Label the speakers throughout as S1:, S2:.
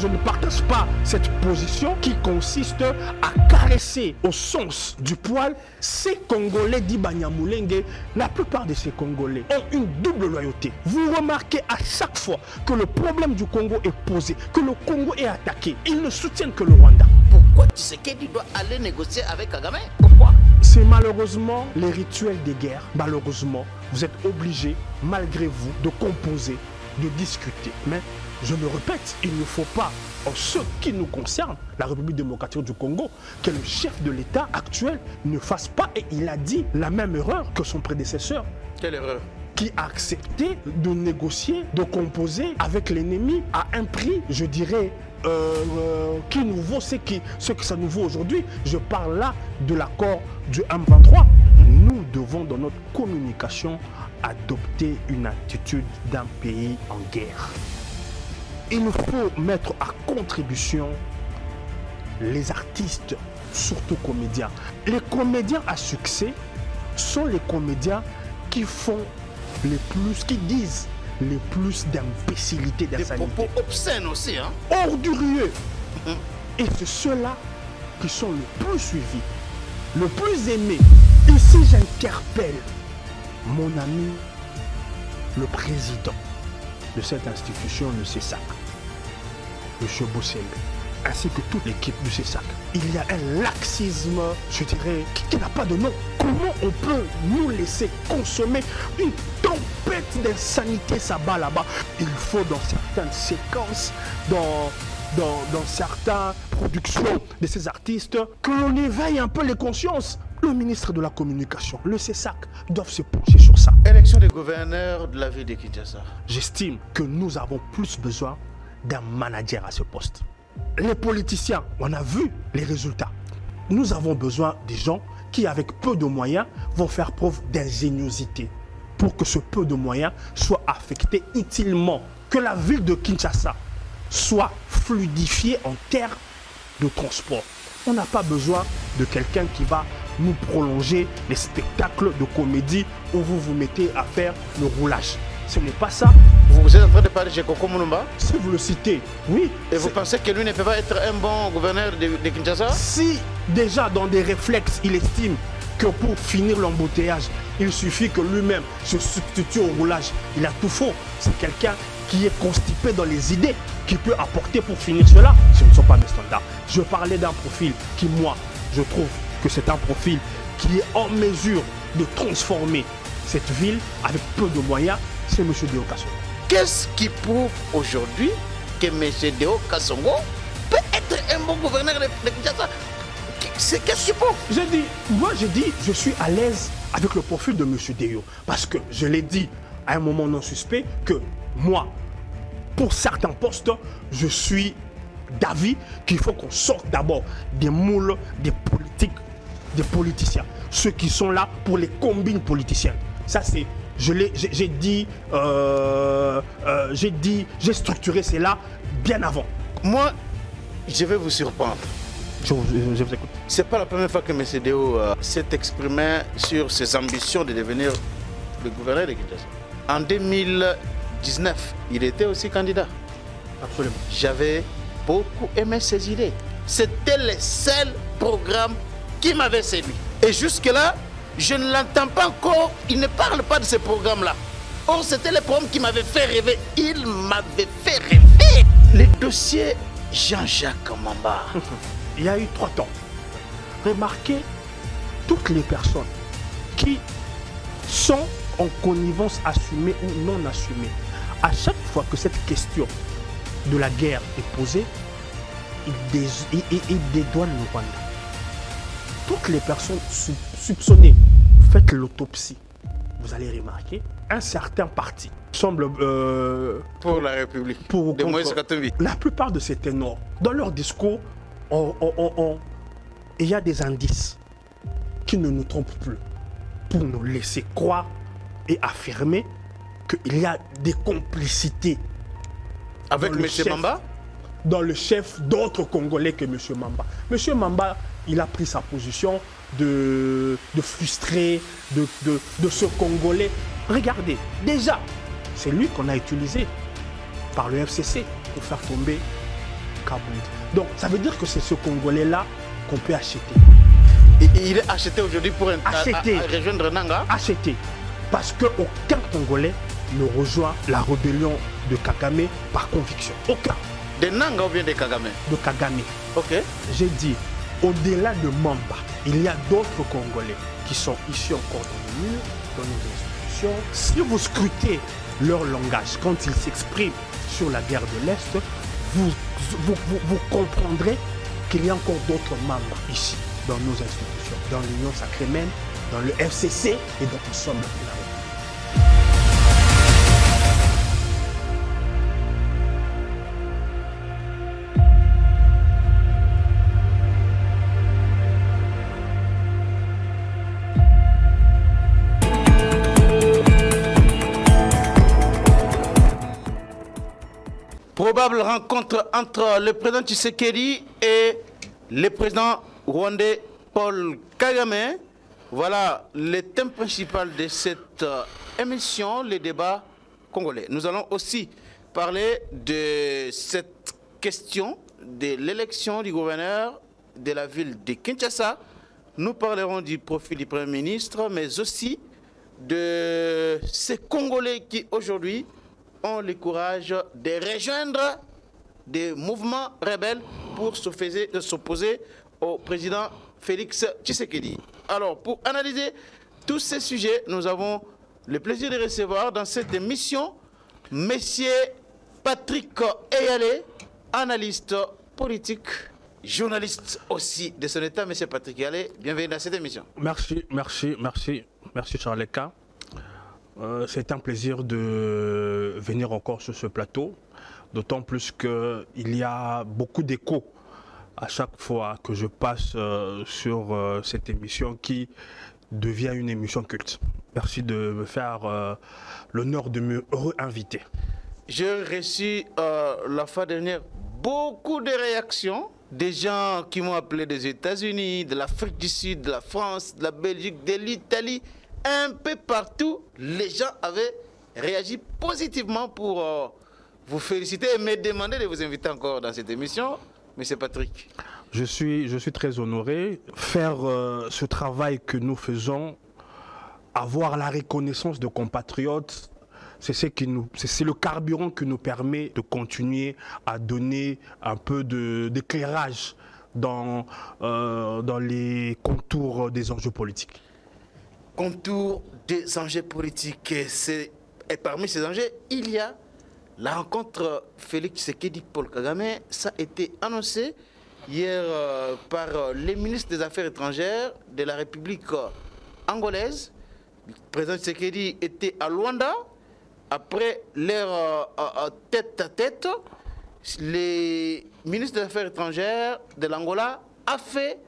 S1: Je ne partage pas cette position qui consiste à caresser au sens du poil ces Congolais dits Banyamulenge. La plupart de ces Congolais ont une double loyauté. Vous remarquez à chaque fois que le problème du Congo est posé, que le Congo est attaqué, ils ne soutiennent que le Rwanda.
S2: Pourquoi Tshisekedi doit aller négocier avec Kagame? Pourquoi?
S1: C'est malheureusement les rituels des guerres. Malheureusement, vous êtes obligés, malgré vous, de composer, de discuter. Mais je me répète, il ne faut pas, en ce qui nous concerne, la République démocratique du Congo, que le chef de l'État actuel ne fasse pas, et il a dit la même erreur que son prédécesseur.
S2: Quelle erreur?
S1: Qui a accepté de négocier, de composer avec l'ennemi à un prix, je dirais, qui nous vaut ce que ça nous vaut aujourd'hui. Je parle là de l'accord du M23. Nous devons, dans notre communication, adopter une attitude d'un pays en guerre. Il faut mettre à contribution les artistes, surtout comédiens. Les comédiens à succès sont les comédiens qui font qui disent les plus d'imbécilité, d'insanité.
S2: Des propos obscènes aussi, hein?
S1: Ordurieux. Et c'est ceux-là qui sont le plus suivis, le plus aimés. Ici, j'interpelle mon ami, le président de cette institution, le CESAC, M. Boussembe, ainsi que toute l'équipe du CESAC. Il y a un laxisme, je dirais, qui n'a pas de nom. Comment on peut nous laisser consommer une tempête d'insanité, ça bat là-bas? Il faut dans certaines séquences, dans certaines productions de ces artistes, que l'on éveille un peu les consciences. Le ministre de la Communication, le CESAC, doivent se pencher sur ça.
S2: Élection des gouverneurs de la ville de Kinshasa.
S1: J'estime que nous avons plus besoin d'un manager à ce poste. Les politiciens, on a vu les résultats. Nous avons besoin des gens qui, avec peu de moyens, vont faire preuve d'ingéniosité pour que ce peu de moyens soit affecté utilement. Que la ville de Kinshasa soit fluidifiée en termes de transport. On n'a pas besoin de quelqu'un qui va nous prolonger les spectacles de comédie où vous vous mettez à faire le roulage. Ce n'est pas ça.
S2: Vous êtes en train de parler de Koko Mulumba?
S1: Si vous le citez, oui.
S2: Et vous pensez que lui ne peut pas être un bon gouverneur de Kinshasa?
S1: Si déjà dans des réflexes, il estime que pour finir l'embouteillage, il suffit que lui-même se substitue au roulage, il a tout faux. C'est quelqu'un qui est constipé dans les idées, qui peut apporter pour finir cela. Ce ne sont pas mes standards. Je parlais d'un profil qui, moi, je trouve que c'est un profil qui est en mesure de transformer cette ville avec peu de moyens. C'est M. Deo Kassongo.
S2: Qu'est-ce qui prouve aujourd'hui que M. Deo Kassongo peut être un bon gouverneur de Kinshasa? Qu'est-ce qui prouve?
S1: J'ai dit, je suis à l'aise avec le profil de M. Deo. Parce que je l'ai dit à un moment non suspect que moi, pour certains postes, je suis d'avis qu'il faut qu'on sorte d'abord des moules, des politiques, des politiciens. Ceux qui sont là pour les combines politiciennes. Ça, c'est... J'ai structuré cela bien avant.
S2: Moi, je vais vous surprendre.
S1: Je vous écoute.
S2: C'est pas la première fois que M. Deo s'est exprimé sur ses ambitions de devenir le gouverneur de Kinshasa. En 2019, il était aussi candidat.
S1: Absolument.
S2: J'avais beaucoup aimé ses idées. C'était le seul programme qui m'avait séduit. Et jusque-là, je ne l'entends pas encore. Il ne parle pas de ce programme-là. Or, c'était le programme qui m'avait fait rêver. Il m'avait fait rêver. Le dossier Jean-Jacques Mamba.
S1: Il y a eu 3 temps. Remarquez toutes les personnes qui sont en connivence assumée ou non assumée. À chaque fois que cette question de la guerre est posée, il dédouane le Rwanda. Toutes les personnes soupçonnées, faites l'autopsie. Vous allez remarquer, un certain parti semble...
S2: pour la République,
S1: de
S2: Moïse Katumbi.
S1: La plupart de ces ténors, dans leur discours, il y a des indices qui ne nous trompent plus pour nous laisser croire et affirmer qu'il y a des complicités
S2: avec M. Mamba,
S1: dans le chef d'autres Congolais que M. Mamba. M. Mamba, il a pris sa position de frustré, de ce Congolais. Regardez, déjà, c'est lui qu'on a utilisé par le FCC pour faire tomber Kabound. Donc ça veut dire que c'est ce Congolais-là qu'on peut acheter.
S2: Il est acheté aujourd'hui pour rejoindre Nanga.
S1: Acheté. Parce qu'aucun Congolais ne rejoint la rébellion de Kagame par conviction. Aucun.
S2: De Nanga ou bien de Kagame?
S1: De Kagame.
S2: Ok.
S1: J'ai dit, au-delà de Mamba, il y a d'autres Congolais qui sont ici encore dans les murs, dans nos institutions. Si vous scrutez leur langage quand ils s'expriment sur la guerre de l'Est, vous comprendrez qu'il y a encore d'autres membres ici, dans nos institutions, dans l'Union sacrée même, dans le FCC et dans l'ensemble de la République.
S2: Probable rencontre entre le président Tshisekedi et le président rwandais Paul Kagame. Voilà le thème principal de cette émission, les débats congolais. Nous allons aussi parler de cette question de l'élection du gouverneur de la ville de Kinshasa. Nous parlerons du profil du Premier ministre, mais aussi de ces Congolais qui aujourd'hui ont le courage de rejoindre des mouvements rebelles pour s'opposer au président Félix Tshisekedi. Alors, pour analyser tous ces sujets, nous avons le plaisir de recevoir dans cette émission Monsieur Patrick Eyalé, analyste politique, journaliste aussi de son état. Monsieur Patrick Eyalé, bienvenue dans cette émission.
S1: Merci Charles K. C'est un plaisir de venir encore sur ce plateau, d'autant plus qu'il y a beaucoup d'échos à chaque fois que je passe sur cette émission qui devient une émission culte. Merci de me faire l'honneur de me réinviter.
S2: J'ai reçu la fois dernière beaucoup de réactions, des gens qui m'ont appelé des États-Unis, de l'Afrique du Sud, de la France, de la Belgique, de l'Italie. Un peu partout, les gens avaient réagi positivement pour vous féliciter et me demander de vous inviter encore dans cette émission. Monsieur Patrick.
S1: Je suis très honoré. Faire ce travail que nous faisons, avoir la reconnaissance de compatriotes, c'est le carburant qui nous permet de continuer à donner un peu d'éclairage dans les contours des enjeux politiques.
S2: Contour des enjeux politiques. Et parmi ces enjeux, il y a la rencontre Félix Tshisekedi-Paul Kagame. Ça a été annoncé hier par les ministres des Affaires étrangères de la République angolaise. Le président Tshisekedi était à Luanda. Après leur tête-à-tête, les ministres des Affaires étrangères de l'Angola a fait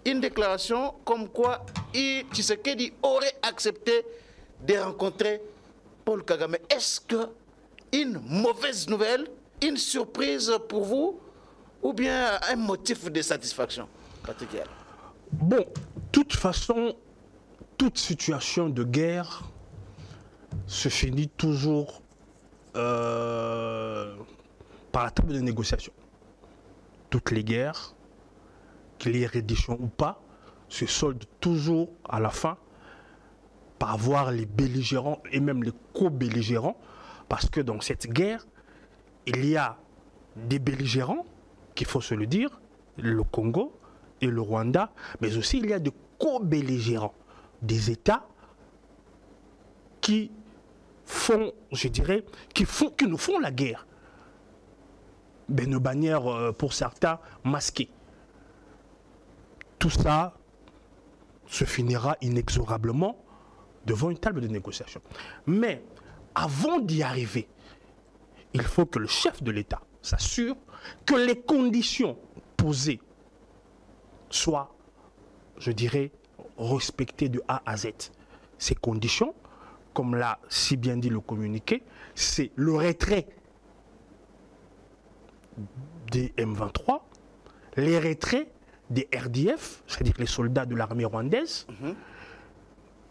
S2: une déclaration comme quoi Tshisekedi aurait accepté de rencontrer Paul Kagame. Est-ce que une mauvaise nouvelle, une surprise pour vous ou bien un motif de satisfaction, Patrick?
S1: Bon, de toute façon, toute situation de guerre se finit toujours par la table de négociation. Toutes les guerres, qu'il y ait reddition ou pas, se soldent toujours à la fin par avoir les belligérants et même les co-belligérants, parce que dans cette guerre, il y a des belligérants, qu'il faut se le dire, le Congo et le Rwanda, mais aussi il y a des co-belligérants, des États qui font, je dirais, qui nous font la guerre, mais de manière, pour certains, masquée. Tout ça se finira inexorablement devant une table de négociation. Mais avant d'y arriver, il faut que le chef de l'État s'assure que les conditions posées soient, je dirais, respectées de A à Z. Ces conditions, comme l'a si bien dit le communiqué, c'est le retrait des M23, les retraits des RDF, c'est-à-dire les soldats de l'armée rwandaise,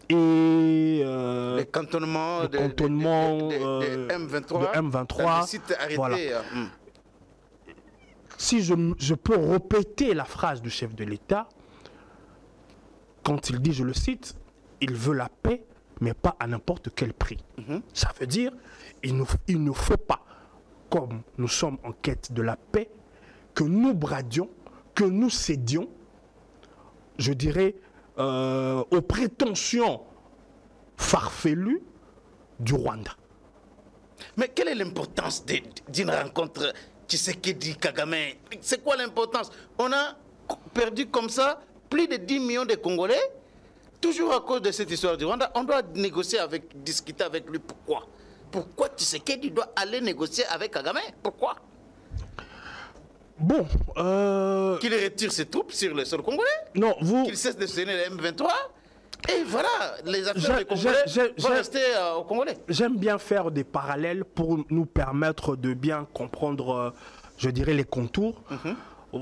S1: et
S2: les cantonnements de M23,
S1: voilà. si je peux répéter la phrase du chef de l'État, quand il dit, je le cite, il veut la paix, mais pas à n'importe quel prix. Ça veut dire, il ne faut pas, comme nous sommes en quête de la paix, que nous bradions, que nous cédions, je dirais, aux prétentions farfelues du Rwanda.
S2: Mais quelle est l'importance d'une rencontre Tshisekedi-Kagame? C'est quoi l'importance? On a perdu comme ça plus de 10 millions de Congolais, toujours à cause de cette histoire du Rwanda. On doit négocier discuter avec lui. Pourquoi? Pourquoi Tshisekedi doit aller négocier avec Kagame? Pourquoi?
S1: Bon,
S2: qu'il retire ses troupes sur le sol congolais.
S1: Non,
S2: qu'il cesse de soutenir les M23. Et voilà, les affaires des Congolais vont rester aux Congolais.
S1: J'aime bien faire des parallèles pour nous permettre de bien comprendre, je dirais, les contours.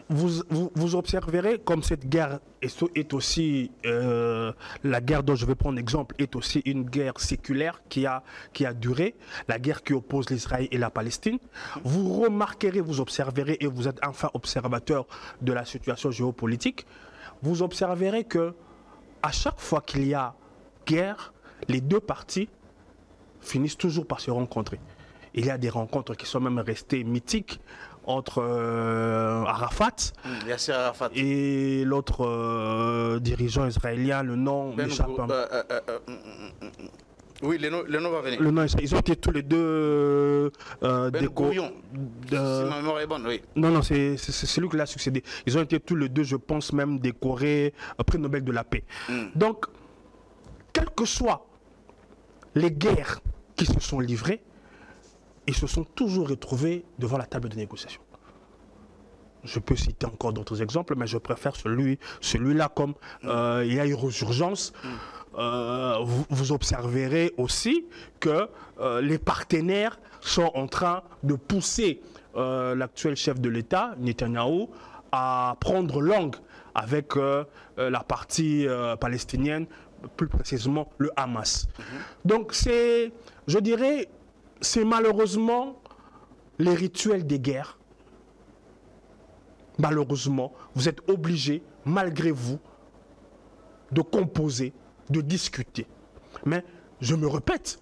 S1: Vous observerez comme cette guerre est aussi, la guerre dont je vais prendre exemple, est aussi une guerre séculaire qui a duré, la guerre qui oppose l'Israël et la Palestine. Vous remarquerez, vous observerez, et vous êtes enfin observateur de la situation géopolitique, vous observerez que à chaque fois qu'il y a guerre, les deux parties finissent toujours par se rencontrer. Il y a des rencontres qui sont même restées mythiques entre Arafat et l'autre dirigeant israélien, le nom m'échappe.
S2: Oui, le nom va venir.
S1: Le nom, ils ont été tous les deux
S2: décorés. Si ma mémoire est bonne, oui.
S1: Non, c'est celui qui l'a succédé. Ils ont été tous les deux, je pense, même décorés prix Nobel de la paix. Donc, quelles que soient les guerres qui se sont livrées, ils se sont toujours retrouvés devant la table de négociation. Je peux citer encore d'autres exemples, mais je préfère celui-là comme il y a une résurgence. Vous observerez aussi que les partenaires sont en train de pousser l'actuel chef de l'État, Netanyahou, à prendre langue avec la partie palestinienne, plus précisément le Hamas. Donc je dirais, c'est malheureusement les rituels des guerres. Malheureusement, vous êtes obligés, malgré vous, de composer, de discuter. Mais, je me répète,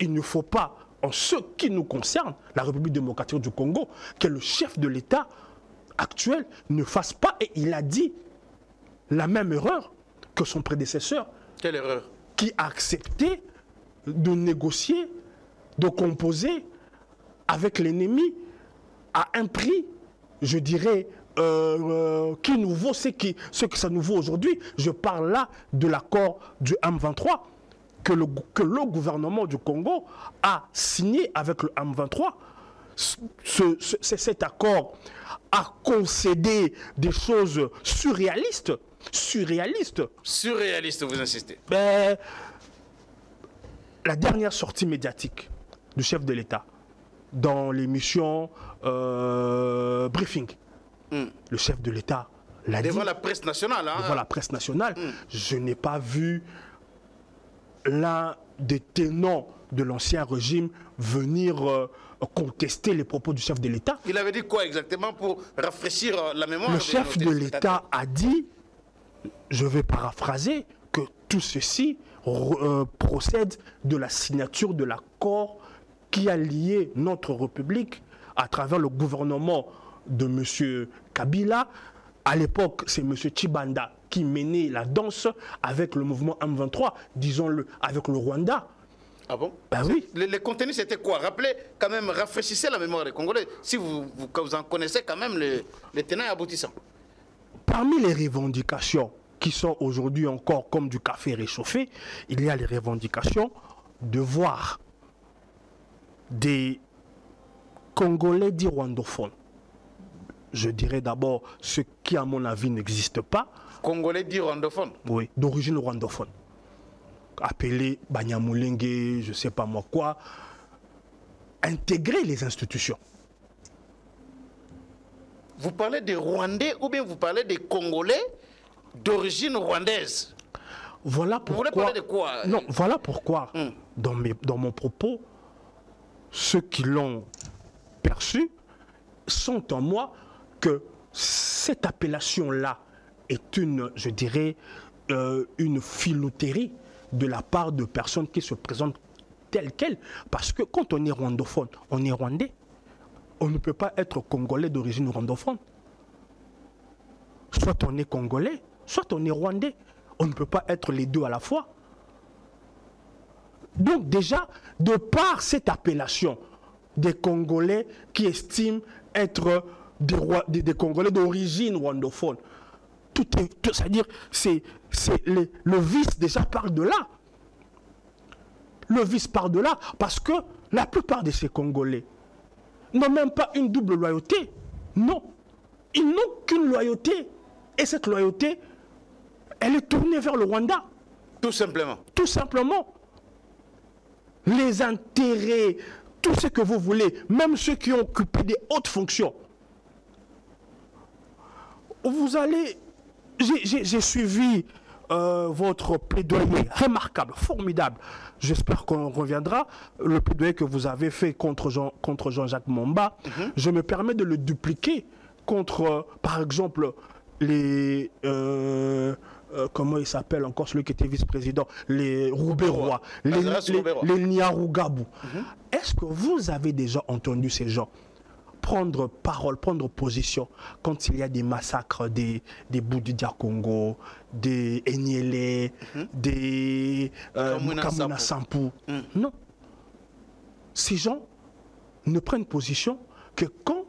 S1: il ne faut pas, en ce qui nous concerne, la République démocratique du Congo, que le chef de l'État actuel ne fasse pas, et il a dit, la même erreur que son prédécesseur.
S2: Quelle erreur?
S1: Qui a accepté de négocier, de composer avec l'ennemi à un prix, je dirais, qui nous vaut ce que ça nous vaut aujourd'hui. Je parle là de l'accord du M23 que le gouvernement du Congo a signé avec le M23. Cet accord a concédé des choses surréalistes. Surréalistes,
S2: vous insistez.
S1: Mais, la dernière sortie médiatique du chef de l'État dans l'émission Briefing, le chef de l'État l'a dit.
S2: Devant la presse nationale. Hein.
S1: Devant la presse nationale. Je n'ai pas vu l'un des tenants de l'ancien régime venir contester les propos du chef de l'État.
S2: Il avait dit quoi exactement pour rafraîchir la mémoire?
S1: Le chef de l'État a dit, je vais paraphraser, que tout ceci procède de la signature de l'accord qui a lié notre République à travers le gouvernement de M. Kabila. À l'époque, c'est M. Tshibanda qui menait la danse avec le mouvement M23, disons-le, avec le Rwanda.
S2: Ah bon?
S1: Ben oui.
S2: Le contenu, c'était quoi? Rappelez, quand même, rafraîchissez la mémoire des Congolais, si vous en connaissez quand même les tenants et aboutissants.
S1: Parmi les revendications qui sont aujourd'hui encore comme du café réchauffé, il y a les revendications de voir des Congolais dits rwandophones. Je dirais d'abord ce qui, à mon avis, n'existe pas.
S2: Congolais dits rwandophones?
S1: Oui, d'origine rwandophone. Appelés Banyamulenge, je ne sais pas moi quoi. Intégrer les institutions.
S2: Vous parlez des Rwandais ou bien vous parlez des Congolais d'origine rwandaise?
S1: Voilà pourquoi.
S2: Vous voulez parler de quoi?
S1: Non, voilà pourquoi, dans mon propos, ceux qui l'ont perçu sont en moi que cette appellation-là est une, je dirais, une filouterie de la part de personnes qui se présentent telles quelles. Parce que quand on est rwandophone, on est rwandais. On ne peut pas être congolais d'origine rwandophone. Soit on est congolais, soit on est rwandais. On ne peut pas être les deux à la fois. Donc déjà, de par cette appellation des Congolais qui estiment être des Congolais d'origine rwandophone, c'est-à-dire, le vice déjà part de là. Le vice part de là, parce que la plupart de ces Congolais n'ont même pas une double loyauté. Non. Ils n'ont qu'une loyauté. Et cette loyauté, elle est tournée vers le Rwanda.
S2: Tout simplement.
S1: Tout simplement. Les intérêts, tout ce que vous voulez, même ceux qui ont occupé des hautes fonctions. Vous allez... J'ai suivi votre plaidoyer remarquable, formidable. J'espère qu'on reviendra. Le plaidoyer que vous avez fait contre Jean-Jacques Momba, je me permets de le dupliquer contre, par exemple, les... comment il s'appelle encore, celui qui était vice-président, les Roubérois, les Niarugabou. Est-ce que vous avez déjà entendu ces gens prendre parole, prendre position quand il y a des massacres des Boudidia Congo, des Enyele, des Kamuna Sampou? Non. Ces gens ne prennent position que quand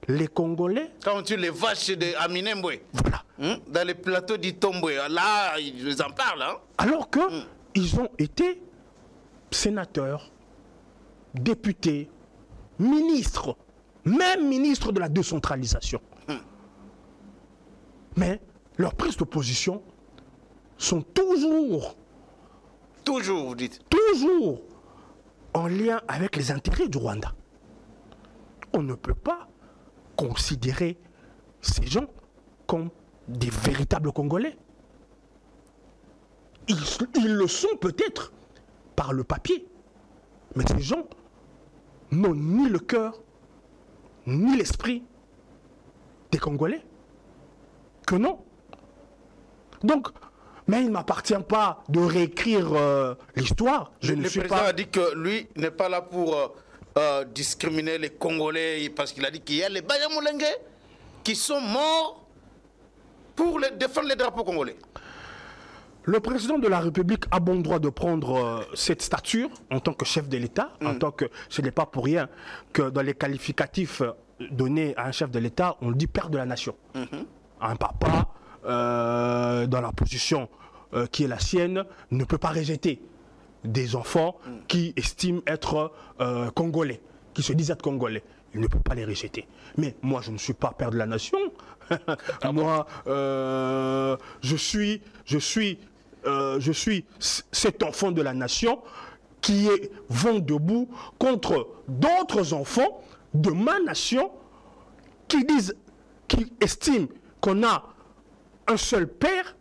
S1: les Congolais...
S2: Quand on tue les vaches de Aminembwe.
S1: Voilà.
S2: Dans les plateaux d'Itombwe, là, ils en parlent. Hein?
S1: Alors que ils ont été sénateurs, députés, ministres, même ministres de la décentralisation. Mais leurs prises de position sont toujours,
S2: vous dites,
S1: toujours en lien avec les intérêts du Rwanda. On ne peut pas considérer ces gens comme des véritables Congolais. Ils le sont peut-être par le papier, mais ces gens n'ont ni le cœur, ni l'esprit des Congolais. Que non. Donc, mais il ne m'appartient pas de réécrire l'histoire.
S2: Le président a dit que lui n'est pas là pour discriminer les Congolais, parce qu'il a dit qu'il y a les Banyamulenge qui sont morts pour défendre les drapeaux congolais.
S1: Le président de la République a bon droit de prendre cette stature en tant que chef de l'État, en tant que... Ce n'est pas pour rien que dans les qualificatifs donnés à un chef de l'État, on dit père de la nation. Un papa, dans la position qui est la sienne, ne peut pas rejeter des enfants qui estiment être congolais, qui se disent être congolais. Il ne peut pas les rejeter. Mais moi, je ne suis pas père de la nation. Moi, je suis cet enfant de la nation qui est vent debout contre d'autres enfants de ma nation qui estiment qu'on a un seul père,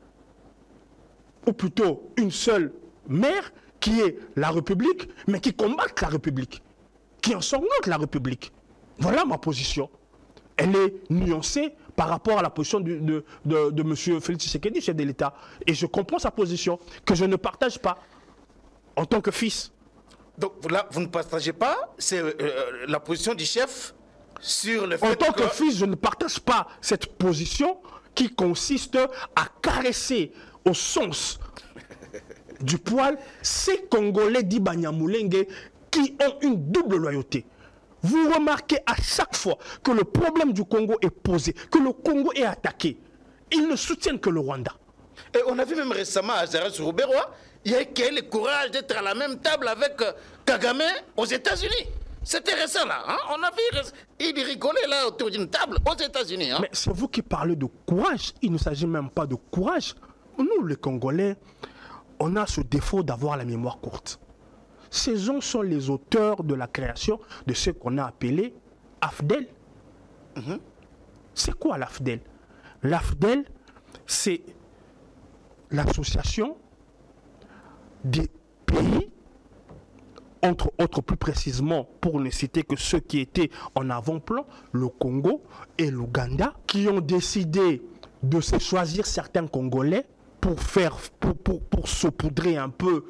S1: ou plutôt une seule mère, qui est la République, mais qui combattent la République, qui ensanglantent la République. Voilà ma position. Elle est nuancée par rapport à la position de M. Félix Tshisekedi, chef de l'État. Et je comprends sa position, que je ne partage pas, en tant que fils.
S2: Donc là, vous ne partagez pas la position du chef sur le fait que...
S1: En tant que fils, je ne partage pas cette position qui consiste à caresser au sens du poil ces Congolais dits Banyamulenge qui ont une double loyauté. Vous remarquez à chaque fois que le problème du Congo est posé, que le Congo est attaqué, ils ne soutiennent que le Rwanda.
S2: Et on a vu même récemment à Zaraz Rouberois, il y a eu le courage d'être à la même table avec Kagame aux États-Unis. C'était récent là. Hein? On a vu, il rigolait là autour d'une table aux États-Unis. Hein?
S1: Mais c'est vous qui parlez de courage. Il ne s'agit même pas de courage. Nous, les Congolais, on a ce défaut d'avoir la mémoire courte. Ces gens sont les auteurs de la création de ce qu'on a appelé AFDEL. C'est quoi l'AFDEL? L'AFDEL, c'est l'association des pays entre autres plus précisément, pour ne citer que ceux qui étaient en avant-plan, le Congo et l'Ouganda, qui ont décidé de se choisir certains Congolais pour saupoudrer un peu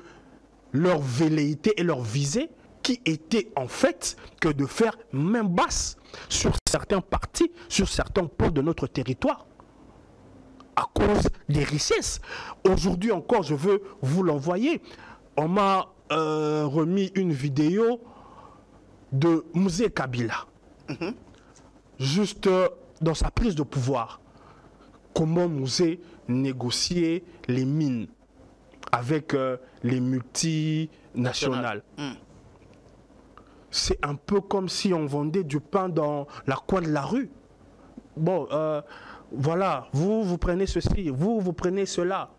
S1: leur velléité et leur visée, qui était en fait que de faire main basse sur certains partis, sur certains pôles de notre territoire, à cause des richesses. Aujourd'hui encore, je veux vous l'envoyer. On m'a remis une vidéo de Mouzé Kabila, juste dans sa prise de pouvoir. Comment Mouzé négociait les mines avec les multinationales. C'est un peu comme si on vendait du pain dans la coin de la rue. Bon, voilà, vous prenez ceci, vous prenez cela.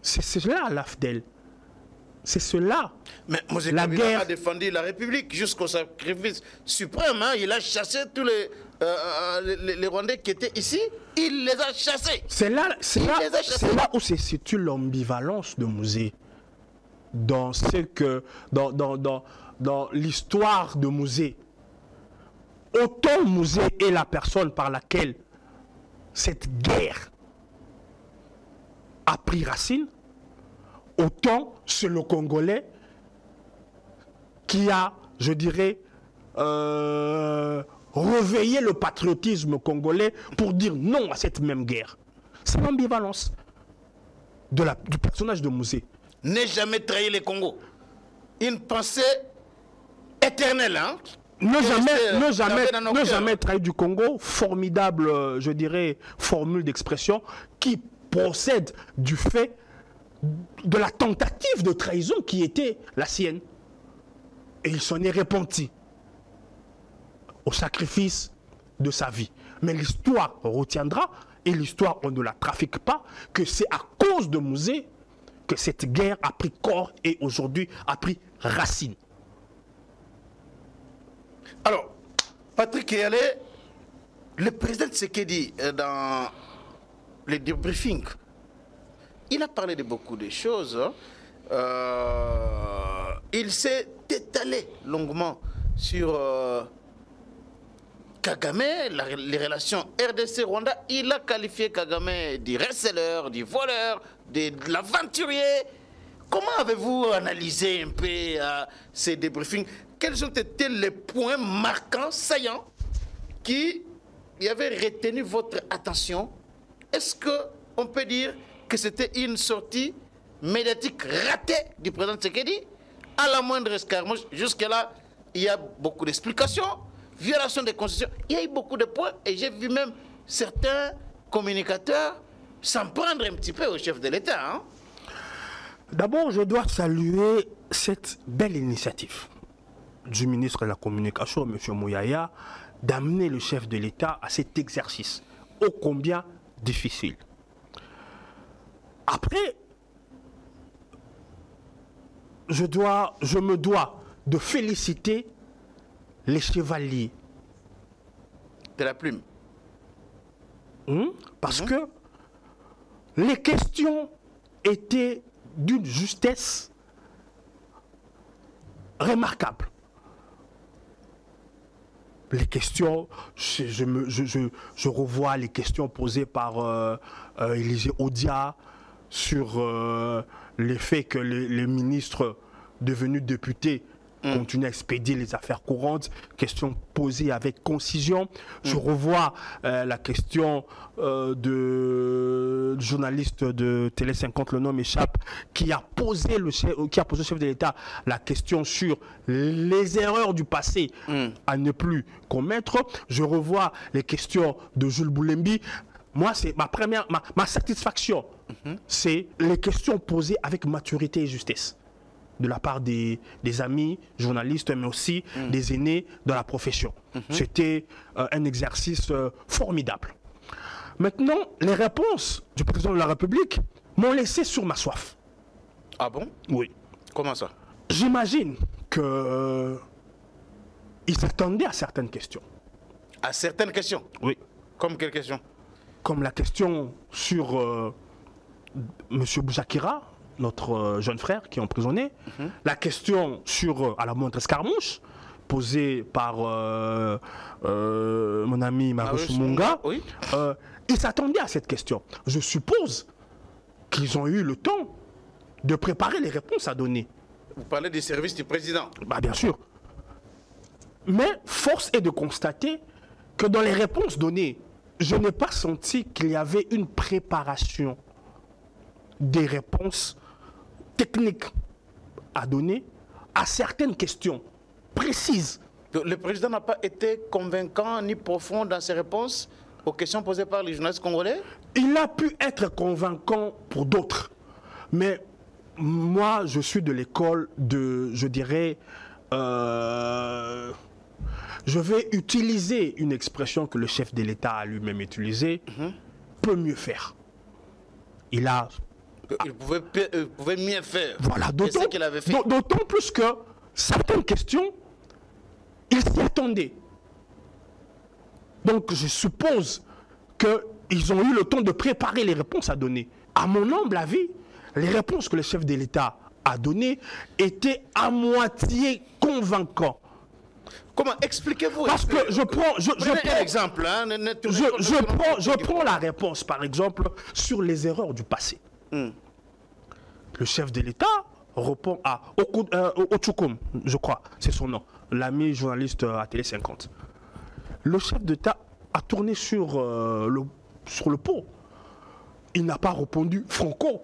S1: C'est cela l'AFDEL. C'est cela.
S2: Mais Mouzé Kabila a défendu la République jusqu'au sacrifice suprême. Hein. Il a chassé tous les Rwandais qui étaient ici. Il les a chassés. C'est là où se situe l'ambivalence de Mouzé. Dans l'histoire de Mouzé. Autant Mouzé est la personne par laquelle cette guerre a pris racine, autant c'est le Congolais qui a, je dirais, réveillé le patriotisme congolais pour dire non à cette même guerre. C'est l'ambivalence du personnage de Mouzé. Ne jamais trahir les Congos. Une pensée éternelle, hein?
S1: Ne jamais trahir du Congo. Formidable, je dirais, formule d'expression qui procède du fait de la tentative de trahison qui était la sienne. Et il s'en est repenti au sacrifice de sa vie. Mais l'histoire retiendra, et l'histoire, on ne la trafique pas, que c'est à cause de Mouzé que cette guerre a pris corps et aujourd'hui a pris racine.
S2: Alors, Patrick Eyalé, le président Tshisekedi, dans les débriefings, il a parlé de beaucoup de choses. Il s'est étalé longuement sur Kagame, les relations RDC-Rwanda. Il a qualifié Kagame du receleur, du voleur, de l'aventurier. Comment avez-vous analysé un peu ces débriefings? Quels ont été les points marquants, saillants, qui avaient retenu votre attention? Est-ce qu'on peut dire que c'était une sortie médiatique ratée du président Tshisekedi? À la moindre escarmouche, jusque-là, il y a beaucoup d'explications, violation des constitutions, il y a eu beaucoup de points, et j'ai vu même certains communicateurs s'en prendre un petit peu au chef de l'État. Hein?
S1: D'abord, je dois saluer cette belle initiative du ministre de la Communication, M. Mouyaya, d'amener le chef de l'État à cet exercice, ô combien difficile. Après, je me dois de féliciter les chevaliers
S2: de la plume.
S1: Parce que les questions étaient d'une justesse remarquable. Les questions, je revois les questions posées par Élisée Odia sur le fait que les ministres devenus députés continuent à expédier les affaires courantes, questions posées avec concision. Je revois la question du journaliste de Télé 50, le nom m'échappe, qui a posé au chef de l'État la question sur les erreurs du passé à ne plus commettre. Je revois les questions de Jules Boulembi. Moi, c'est ma satisfaction. C'est les questions posées avec maturité et justesse de la part des amis journalistes, mais aussi des aînés de la profession. C'était un exercice formidable. Maintenant, les réponses du président de la République m'ont laissé sur ma soif.
S2: Ah bon?
S1: Oui.
S2: Comment ça?
S1: J'imagine qu'il s'attendait à certaines questions.
S2: À certaines questions?
S1: Oui.
S2: Comme quelles questions?
S1: Comme la question sur M. Boujakira, notre jeune frère qui est emprisonné, la question sur à la moindre escarmouche posée par mon ami Marius Munga,
S2: oui.
S1: Ils s'attendaient à cette question. Je suppose qu'ils ont eu le temps de préparer les réponses à donner.
S2: Vous parlez des services du président.
S1: Bah, bien sûr. Mais force est de constater que dans les réponses données, je n'ai pas senti qu'il y avait une préparation des réponses techniques à donner à certaines questions précises.
S2: Le président n'a pas été convaincant ni profond dans ses réponses aux questions posées par les journalistes congolais?
S1: Il a pu être convaincant pour d'autres. Mais moi, je suis de l'école de, je dirais, je vais utiliser une expression que le chef de l'État a lui-même utilisée, peut mieux faire. Il
S2: pouvait mieux faire.
S1: Voilà,
S2: d'autant
S1: d'autant plus que certaines questions, il s'y attendait. Donc je suppose qu'ils ont eu le temps de préparer les réponses à donner. À mon humble avis, les réponses que le chef de l'État a données étaient à moitié convaincantes.
S2: Comment expliquez-vous?
S1: Parce que je prends
S2: un exemple. Hein,
S1: je prends la réponse, par exemple, sur les erreurs du passé. Le chef de l'État répond à Ochukum, je crois, c'est son nom, l'ami journaliste à Télé 50. Le chef d'État a tourné sur le pot. Il n'a pas répondu franco.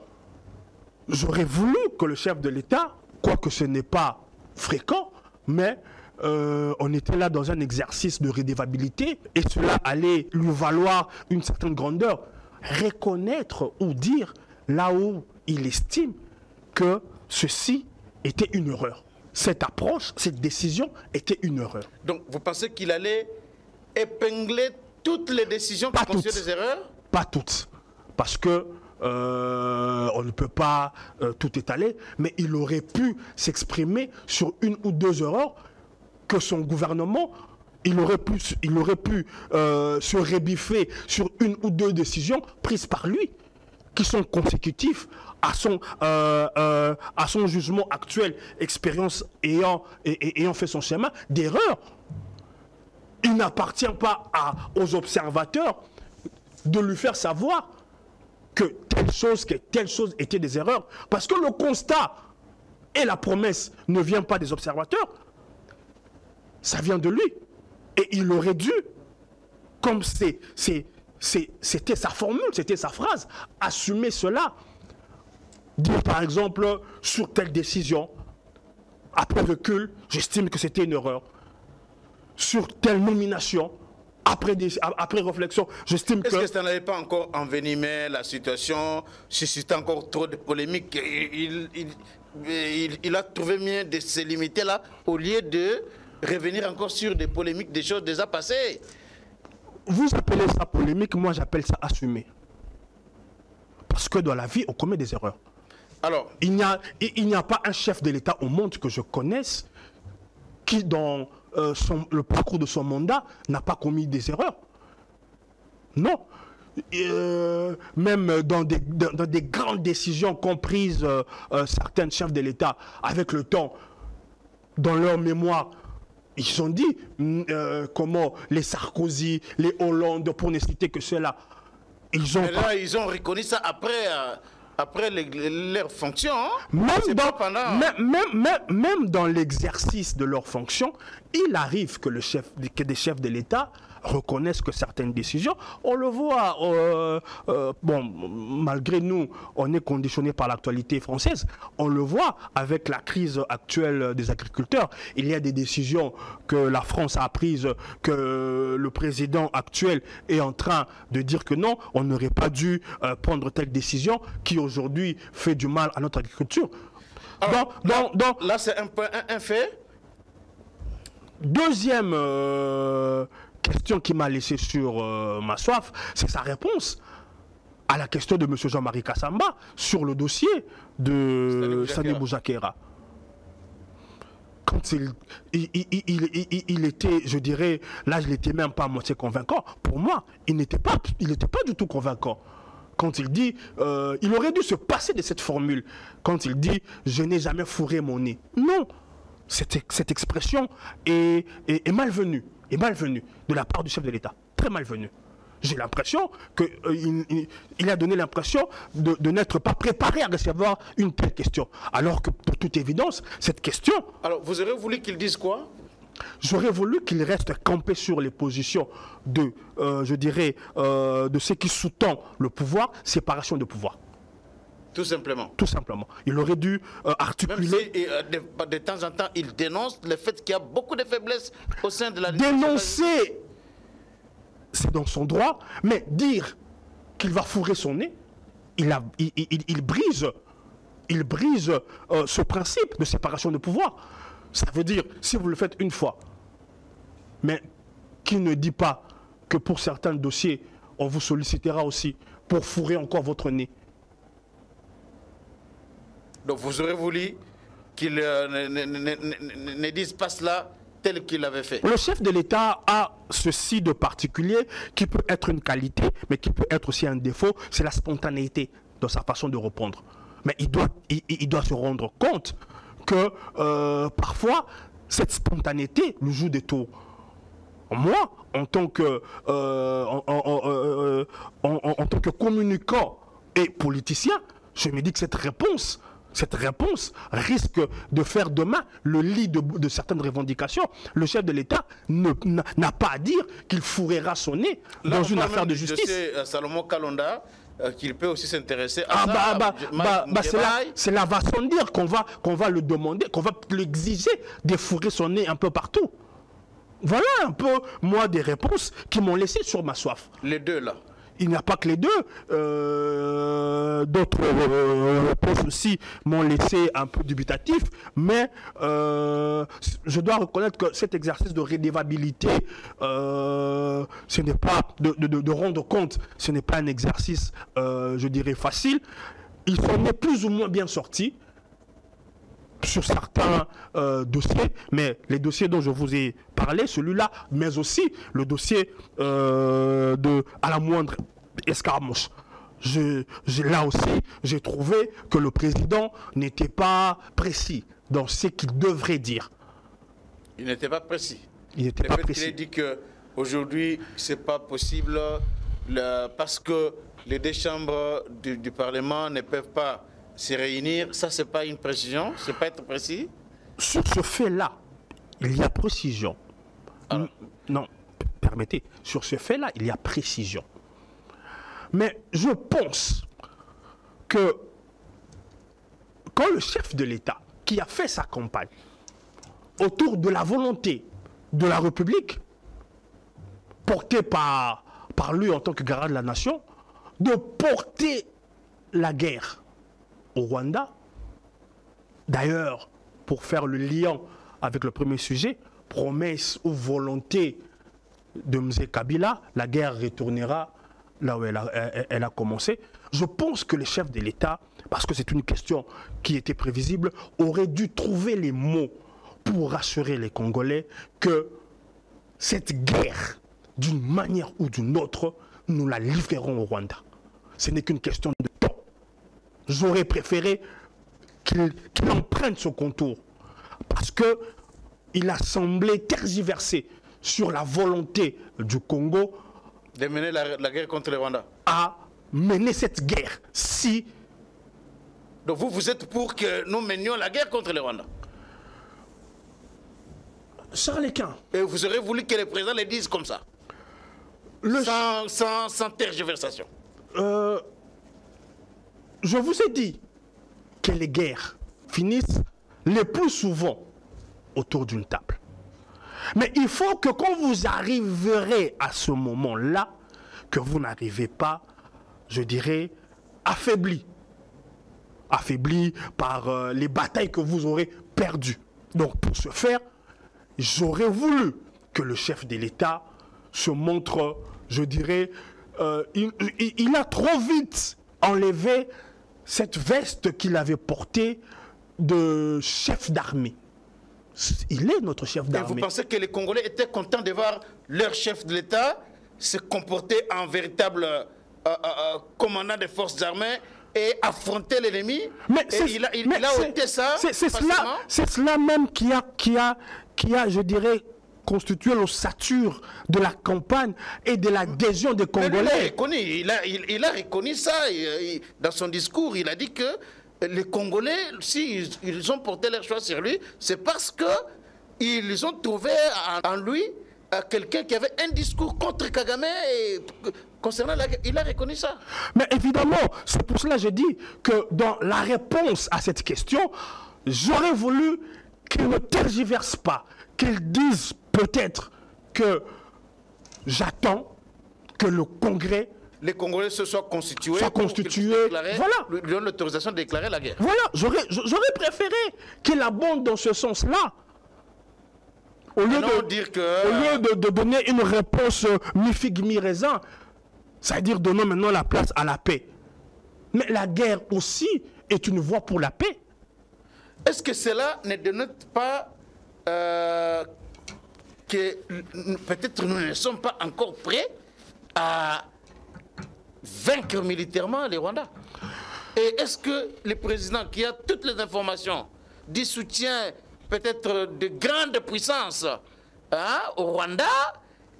S1: J'aurais voulu que le chef de l'État, quoique ce n'est pas fréquent, mais on était là dans un exercice de redevabilité et cela allait lui valoir une certaine grandeur. Reconnaître ou dire là où il estime que ceci était une erreur. Cette approche, cette décision était une erreur.
S2: Donc vous pensez qu'il allait épingler toutes les décisions qui constituent des erreurs?
S1: Pas toutes. Parce que on ne peut pas tout étaler, mais il aurait pu s'exprimer sur une ou deux erreurs que son gouvernement, il aurait pu se rebiffer sur une ou deux décisions prises par lui, qui sont consécutives à son jugement actuel, expérience ayant fait son schéma d'erreur. Il n'appartient pas aux observateurs de lui faire savoir que telle chose était des erreurs. Parce que le constat et la promesse ne viennent pas des observateurs, ça vient de lui. Et il aurait dû, comme c'était sa formule, c'était sa phrase, assumer cela. Dire par exemple, sur telle décision, après recul, j'estime que c'était une erreur. Sur telle nomination, après réflexion, j'estime que...
S2: Est-ce que ça n'avait pas encore envenimé la situation, suscité encore trop de polémiques? Il a trouvé mieux de se limiter là, au lieu de revenir encore sur des polémiques, des choses déjà passées.
S1: Vous appelez ça polémique, moi j'appelle ça assumé. Parce que dans la vie, on commet des erreurs.
S2: Alors,
S1: il n'y a pas un chef de l'État au monde que je connaisse qui, dans le parcours de son mandat, n'a pas commis des erreurs. Non. Même dans des grandes décisions qu'ont prises certains chefs de l'État, avec le temps, dans leur mémoire, ils ont dit comment les Sarkozy, les Hollande, pour ne citer que ceux-là, ils ont
S2: reconnu ça après leur fonction. Hein?
S1: Même dans l'exercice de leur fonction, il arrive que des chefs de l'État reconnaissent que certaines décisions, on le voit, malgré nous, on est conditionné par l'actualité française, on le voit avec la crise actuelle des agriculteurs. Il y a des décisions que la France a prises, que le président actuel est en train de dire que non, on n'aurait pas dû prendre telle décision qui aujourd'hui fait du mal à notre agriculture.
S2: Alors, là, c'est un fait.
S1: Deuxième question qui m'a laissé sur ma soif, c'est sa réponse à la question de M. Jean-Marie Kassamba sur le dossier de Sani Boujakera. Quand il était, je dirais, là je n'étais même pas à moitié convaincant. Pour moi, il n'était pas du tout convaincant. quand il dit, il aurait dû se passer de cette formule, quand il dit « je n'ai jamais fourré mon nez ». Non, cette expression est malvenue, de la part du chef de l'État, très malvenue. J'ai l'impression qu'il a donné l'impression de n'être pas préparé à recevoir une telle question. Alors que, pour toute évidence, cette question...
S2: Alors, vous aurez voulu qu'il dise quoi?
S1: J'aurais voulu qu'il reste campé sur les positions de, je dirais, de ce qui sous-tend le pouvoir, séparation de pouvoir.
S2: Tout simplement.
S1: Tout simplement. Il aurait dû articuler...
S2: Même si, de temps en temps, il dénonce le fait qu'il y a beaucoup de faiblesses au sein de la...
S1: Dénoncer, c'est dans son droit, mais dire qu'il va fourrer son nez, il brise ce principe de séparation de pouvoir. Ça veut dire, si vous le faites une fois, mais qui ne dit pas que pour certains dossiers, on vous sollicitera aussi pour fourrer encore votre nez.
S2: Donc vous aurez voulu qu'il ne dise pas cela tel qu'il l'avait fait.
S1: Le chef de l'État a ceci de particulier qui peut être une qualité, mais qui peut être aussi un défaut, c'est la spontanéité dans sa façon de répondre. Mais il doit se rendre compte que parfois, cette spontanéité lui joue des tours. Moi, en tant que communicant et politicien, je me dis que cette réponse risque de faire demain le lit de certaines revendications. Le chef de l'État n'a pas à dire qu'il fourrera son nez dans une affaire de justice.
S2: Salomon Kalonda, qu'il peut aussi s'intéresser à
S1: cela va sans dire qu'on va le demander, qu'on va l'exiger de fourrer son nez un peu partout. Voilà un peu, moi, des réponses qui m'ont laissé sur ma soif.
S2: Les deux, là.
S1: Il n'y a pas que les deux. D'autres réponses aussi m'ont laissé un peu dubitatif, mais je dois reconnaître que cet exercice de redevabilité, ce n'est pas de rendre compte, ce n'est pas un exercice, je dirais, facile. Il s'en est plus ou moins bien sorti sur certains dossiers, mais les dossiers dont je vous ai parlé, celui-là, mais aussi le dossier à la moindre escarmouche. Là aussi, j'ai trouvé que le président n'était pas précis dans ce qu'il devrait dire.
S2: Il n'était pas précis.
S1: Il n'était pas précis.
S2: Il a dit qu'aujourd'hui, ce n'est pas possible parce que les deux chambres du Parlement ne peuvent pas se réunir. Ça, ce n'est pas une précision? Ce n'est pas être précis?
S1: Sur ce fait-là, il y a précision. Alors. Non, permettez. Sur ce fait-là, il y a précision. Mais je pense que quand le chef de l'État, qui a fait sa campagne autour de la volonté de la République, portée par lui en tant que garant de la nation, de porter la guerre au Rwanda, d'ailleurs, pour faire le lien avec le premier sujet, promesse ou volonté de M. Kabila, la guerre retournera là où elle a commencé. Je pense que le chef de l'État, parce que c'est une question qui était prévisible, aurait dû trouver les mots pour rassurer les Congolais que cette guerre, d'une manière ou d'une autre, nous la livrerons au Rwanda. Ce n'est qu'une question de temps. J'aurais préféré qu'il emprunte ce contour, parce qu'il a semblé tergiverser sur la volonté du Congo
S2: de mener la guerre contre le Rwanda.
S1: À mener cette guerre. Si...
S2: Donc vous êtes pour que nous menions la guerre contre le Rwanda?
S1: Charles Quint.
S2: Et vous aurez voulu que le président le dise comme ça? Sans tergiversation.
S1: Je vous ai dit que les guerres finissent le plus souvent autour d'une table. Mais il faut que quand vous arriverez à ce moment-là, que vous n'arrivez pas, je dirais, affaibli par les batailles que vous aurez perdues. Donc pour ce faire, j'aurais voulu que le chef de l'État se montre, je dirais, il a trop vite enlevé cette veste qu'il avait portée de chef d'armée. Il est notre chef d'armée.
S2: Et vous pensez que les Congolais étaient contents de voir leur chef de l'État se comporter en véritable commandant des forces armées et affronter l'ennemi.
S1: Mais
S2: il a ôté ça.
S1: C'est cela même qui a, je dirais, constitué l'ossature de la campagne et de l'adhésion des Congolais.
S2: Il a reconnu ça. Dans son discours, il a dit que les Congolais, si ils ont porté leur choix sur lui, c'est parce qu'ils ont trouvé en lui quelqu'un qui avait un discours contre Kagame et concernant la guerre. Il a reconnu ça.
S1: Mais évidemment, c'est pour cela que je dis que dans la réponse à cette question, j'aurais voulu qu'il ne tergiverse pas, qu'il dise peut-être que j'attends que le Congrès,
S2: les Congolais se soient constitués,
S1: voilà,
S2: lui donnent l'autorisation de déclarer la guerre.
S1: Voilà, j'aurais préféré qu'il abonde dans ce sens-là. Au lieu de donner une réponse mi-figue, mi-raisin, c'est-à-dire donnant maintenant la place à la paix. Mais la guerre aussi est une voie pour la paix.
S2: Est-ce que cela ne dénote pas que peut-être nous ne sommes pas encore prêts à vaincre militairement les Rwandais? Et est-ce que le président qui a toutes les informations du soutien peut-être de grandes puissances au Rwanda,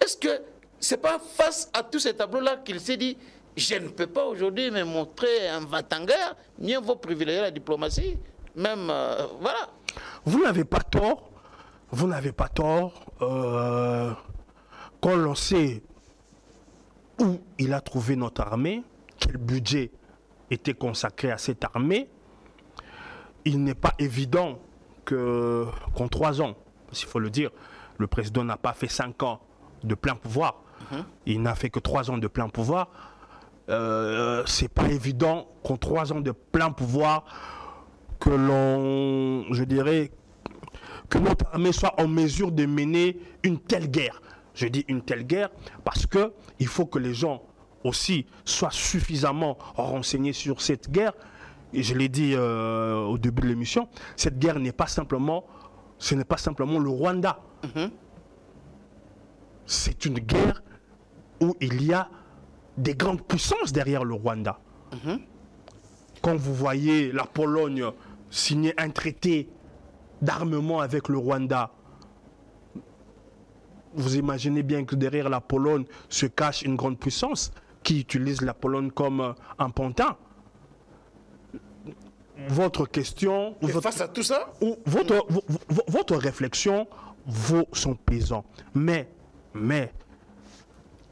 S2: est-ce que c'est pas face à tous ces tableaux-là qu'il s'est dit je ne peux pas aujourd'hui me montrer un va-t-en-guerre, mieux vaut privilégier la diplomatie, même voilà.
S1: Vous n'avez pas tort, vous n'avez pas tort. Quand l'on sait où il a trouvé notre armée, quel budget était consacré à cette armée, il n'est pas évident qu'en 3 ans, s'il faut le dire, le président n'a pas fait 5 ans de plein pouvoir. Il n'a fait que 3 ans de plein pouvoir. C'est pas évident qu'en 3 ans de plein pouvoir, que l'on, je dirais, que notre armée soit en mesure de mener une telle guerre. Je dis une telle guerre parce que il faut que les gens aussi soient suffisamment renseignés sur cette guerre. Et je l'ai dit au début de l'émission, cette guerre n'est pas simplement, ce n'est pas simplement le Rwanda. C'est une guerre où il y a des grandes puissances derrière le Rwanda. Quand vous voyez la Pologne signer un traité d'armement avec le Rwanda, vous imaginez bien que derrière la Pologne se cache une grande puissance qui utilise la Pologne comme un pantin. Votre question...
S2: face à tout ça,
S1: votre réflexion vaut son pesant. Mais,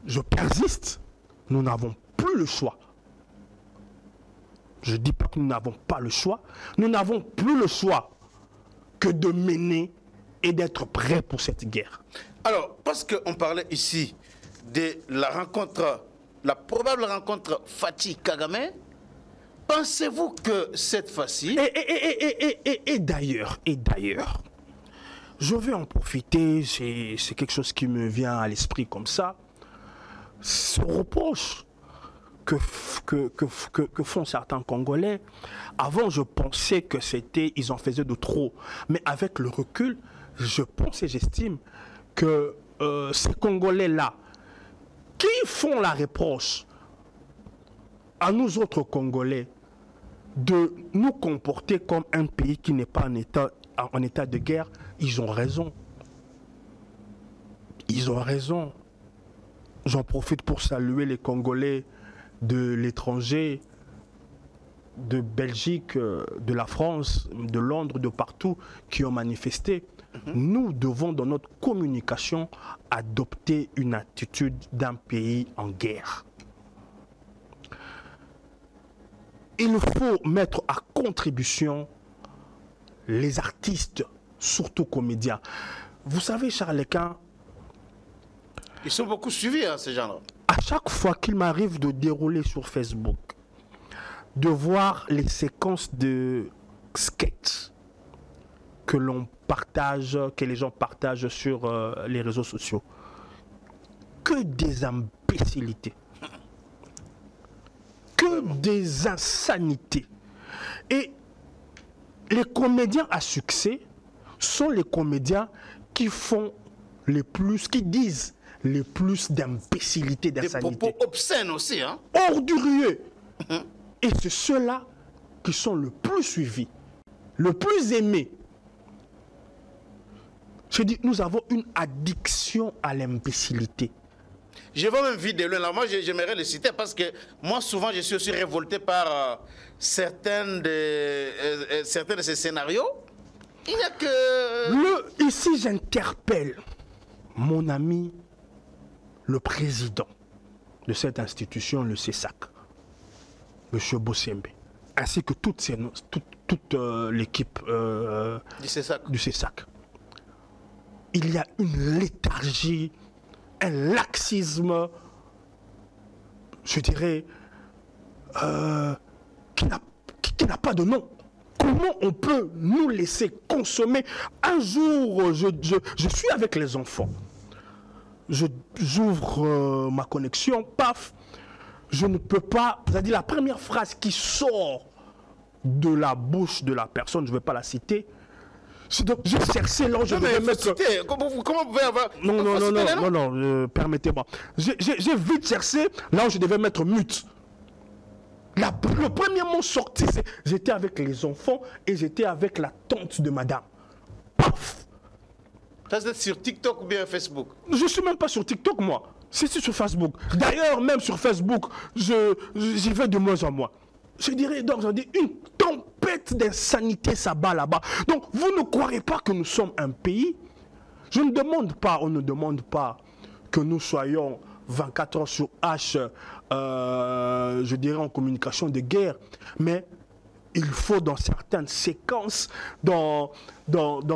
S1: je persiste, nous n'avons plus le choix. Je ne dis pas que nous n'avons pas le choix. Nous n'avons plus le choix que de mener et d'être prêts pour cette guerre.
S2: Alors, parce qu'on parlait ici de la rencontre, la probable rencontre Fathi-Kagame, pensez-vous que cette fois-ci...
S1: Et d'ailleurs, je vais en profiter, c'est quelque chose qui me vient à l'esprit comme ça, ce reproche que font certains Congolais. Avant, je pensais que c'était, ils en faisaient de trop. Mais avec le recul, je pense et j'estime que ces Congolais-là, qui font la reproche à nous autres Congolais de nous comporter comme un pays qui n'est pas en état de guerre, ils ont raison. Ils ont raison. J'en profite pour saluer les Congolais de l'étranger, de Belgique, de la France, de Londres, de partout, qui ont manifesté. Nous devons, dans notre communication, adopter une attitude d'un pays en guerre. Il faut mettre à contribution les artistes, surtout comédiens. Vous savez, Charles Quint,
S2: ils sont beaucoup suivis, hein, ces gens-là.
S1: À chaque fois qu'il m'arrive de dérouler sur Facebook, de voir les séquences de sketch que l'on partage, que les gens partagent sur les réseaux sociaux, que des imbécilités, que des insanités. Et les comédiens à succès sont les comédiens qui font les plus, qui disent le plus d'imbécilité, d'insanité.
S2: Des propos obscènes aussi, hein?
S1: Ordurieux. Et c'est ceux-là qui sont le plus suivis, le plus aimés. Je dis, nous avons une addiction à l'imbécilité.
S2: Je vois même vidéo là. Moi, j'aimerais le citer parce que moi, souvent, je suis aussi révolté par certains de ces scénarios. Il n'y a que...
S1: Ici, j'interpelle mon ami, le président de cette institution, le CESAC, M. Bossembe, ainsi que toute l'équipe du CESAC. Il y a une léthargie, un laxisme, je dirais, qui n'a pas de nom. Comment on peut nous laisser consommer? Un jour, je suis avec les enfants. J'ouvre ma connexion, paf, je ne peux pas, c'est-à-dire la première phrase qui sort de la bouche de la personne, je ne vais pas la citer, je cherchais là où je devais mettre...
S2: Comment vous pouvez avoir...
S1: Non, permettez-moi. J'ai vite cherché là où je devais mettre mute. Le premier mot sorti, c'est j'étais avec les enfants et j'étais avec la tante de madame. Paf!
S2: Ça, c'est sur TikTok ou bien Facebook?
S1: Je ne suis même pas sur TikTok, moi. C'est sur Facebook. D'ailleurs, même sur Facebook, j'y vais de moins en moins. Je dirais donc, une tempête d'insanité s'abat là-bas. Donc, vous ne croirez pas que nous sommes un pays? On ne demande pas que nous soyons 24 heures sur H, je dirais en communication de guerre, mais il faut dans certaines séquences, dans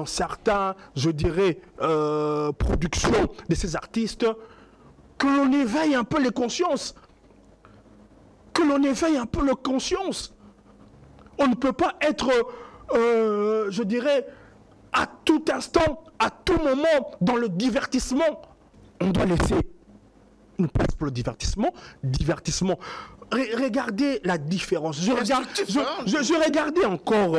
S1: certains, je dirais, productions de ces artistes, que l'on éveille un peu les consciences. Que l'on éveille un peu les consciences. On ne peut pas être, je dirais, à tout instant, à tout moment, dans le divertissement. On doit laisser une place pour le divertissement. Regardez la différence. Je regardais encore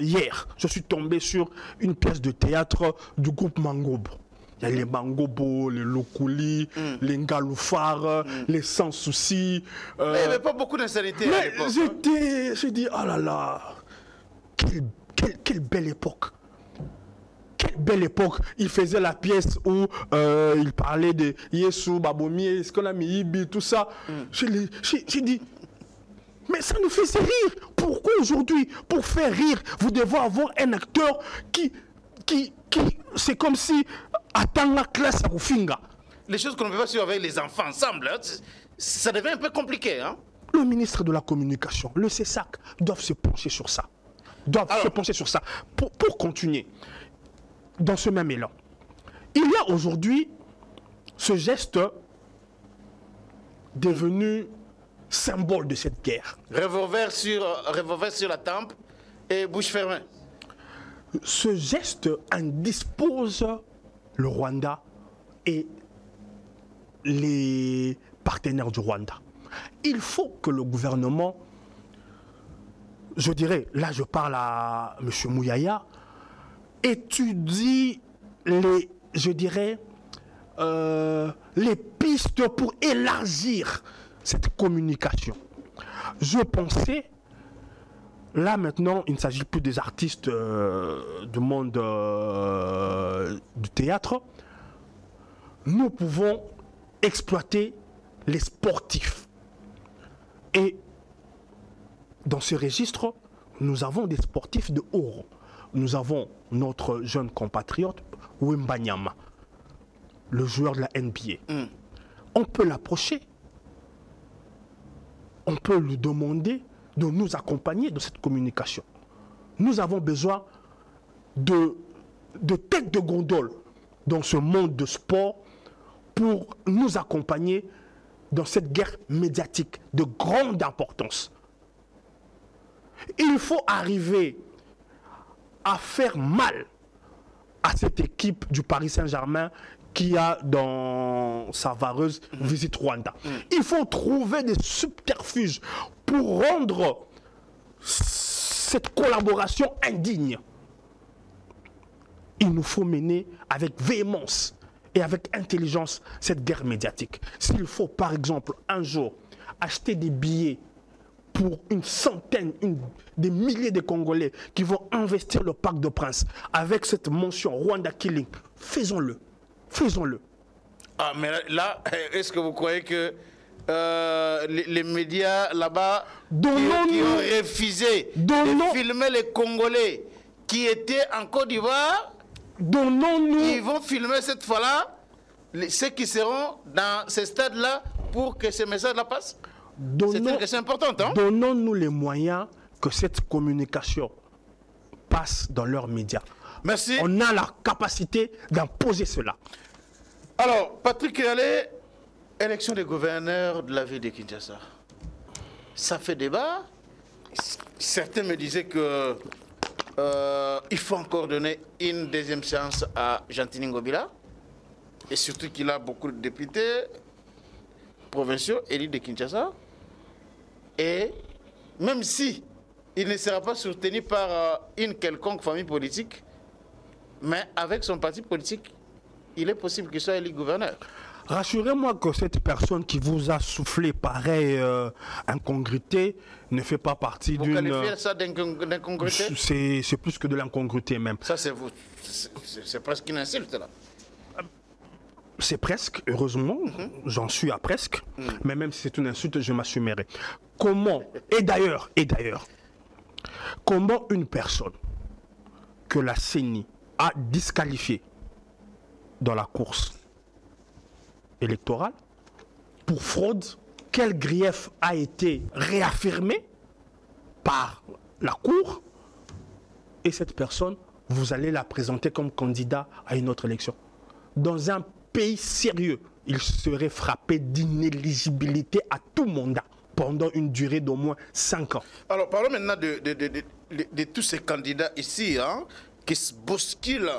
S1: hier. Je suis tombé sur une pièce de théâtre du groupe Mangobo. Il y a les Mangobo, les Lokuli, les Ngaloufar, les Sans Soucis.
S2: Mais il n'y avait pas beaucoup d'insanité à l'époque.
S1: J'ai dit, oh là là, quelle belle époque. Quelle belle époque. Il faisait la pièce où il parlait de Yesu, Babomier, ce qu'on a mis, Ibi, tout ça. J'ai dit, mais ça nous fait rire. Pourquoi aujourd'hui, pour faire rire, vous devez avoir un acteur qui c'est comme si, attends la classe à Rufinga.
S2: Les choses qu'on ne peut pas suivre avec les enfants ensemble, hein, ça devient un peu compliqué. Hein?
S1: Le ministre de la Communication, le CESAC, doivent se pencher sur ça. Pour continuer. Dans ce même élan, il y a aujourd'hui ce geste devenu symbole de cette guerre.
S2: Revolver sur la tempe et bouche fermée.
S1: Ce geste indispose le Rwanda et les partenaires du Rwanda. Il faut que le gouvernement, je dirais, là je parle à M. Mouyaya, étudie les pistes pour élargir cette communication. Je pensais, là maintenant, il ne s'agit plus des artistes du monde du théâtre. Nous pouvons exploiter les sportifs. Et dans ce registre, nous avons des sportifs de haut rang. Nous avons notre jeune compatriote, Wembanyama, le joueur de la NBA. On peut l'approcher. On peut lui demander de nous accompagner dans cette communication. Nous avons besoin de têtes de gondole dans ce monde de sport pour nous accompagner dans cette guerre médiatique de grande importance. Il faut arriver à faire mal à cette équipe du Paris Saint-Germain qui a dans sa vareuse Visite Rwanda. Il faut trouver des subterfuges pour rendre cette collaboration indigne. Il nous faut mener avec véhémence et avec intelligence cette guerre médiatique. S'il faut, par exemple, un jour, acheter des billets pour une centaine, des milliers de Congolais qui vont investir le Parc de Prince avec cette mention Rwanda Killing, faisons-le. Faisons-le.
S2: Ah, mais là, est-ce que vous croyez que les médias là-bas qui ont refusé de filmer les Congolais qui étaient en Côte d'Ivoire, ils vont filmer cette fois-là ceux qui seront dans ces stades-là pour que ce message-là passe? C'est une question importante. Hein?
S1: Donnons-nous les moyens que cette communication passe dans leurs médias.
S2: Merci.
S1: On a la capacité d'imposer cela.
S2: Alors, Patrick Yalé, élection des gouverneurs de la ville de Kinshasa. Ça fait débat. Certains me disaient que il faut encore donner une deuxième chance à Gentini Ngobila. Et surtout qu'il a beaucoup de députés provinciaux élus de Kinshasa. Et même si il ne sera pas soutenu par une quelconque famille politique, mais avec son parti politique, il est possible qu'il soit élu gouverneur.
S1: Rassurez-moi que cette personne qui vous a soufflé pareil incongruité ne fait pas partie d'une...
S2: Vous qualifiez ça d'incongruité?
S1: C'est plus que de l'incongruité même.
S2: Ça c'est vous. C'est presque une insulte là.
S1: C'est presque, heureusement, j'en suis à presque, mais même si c'est une insulte, je m'assumerai. Comment, et d'ailleurs, comment une personne que la CENI a disqualifiée dans la course électorale pour fraude, quel grief a été réaffirmé par la Cour, et cette personne, vous allez la présenter comme candidat à une autre élection. Dans un pays sérieux, il serait frappé d'inéligibilité à tout mandat pendant une durée d'au moins 5 ans.
S2: Alors parlons maintenant de tous ces candidats ici hein, qui se bousculent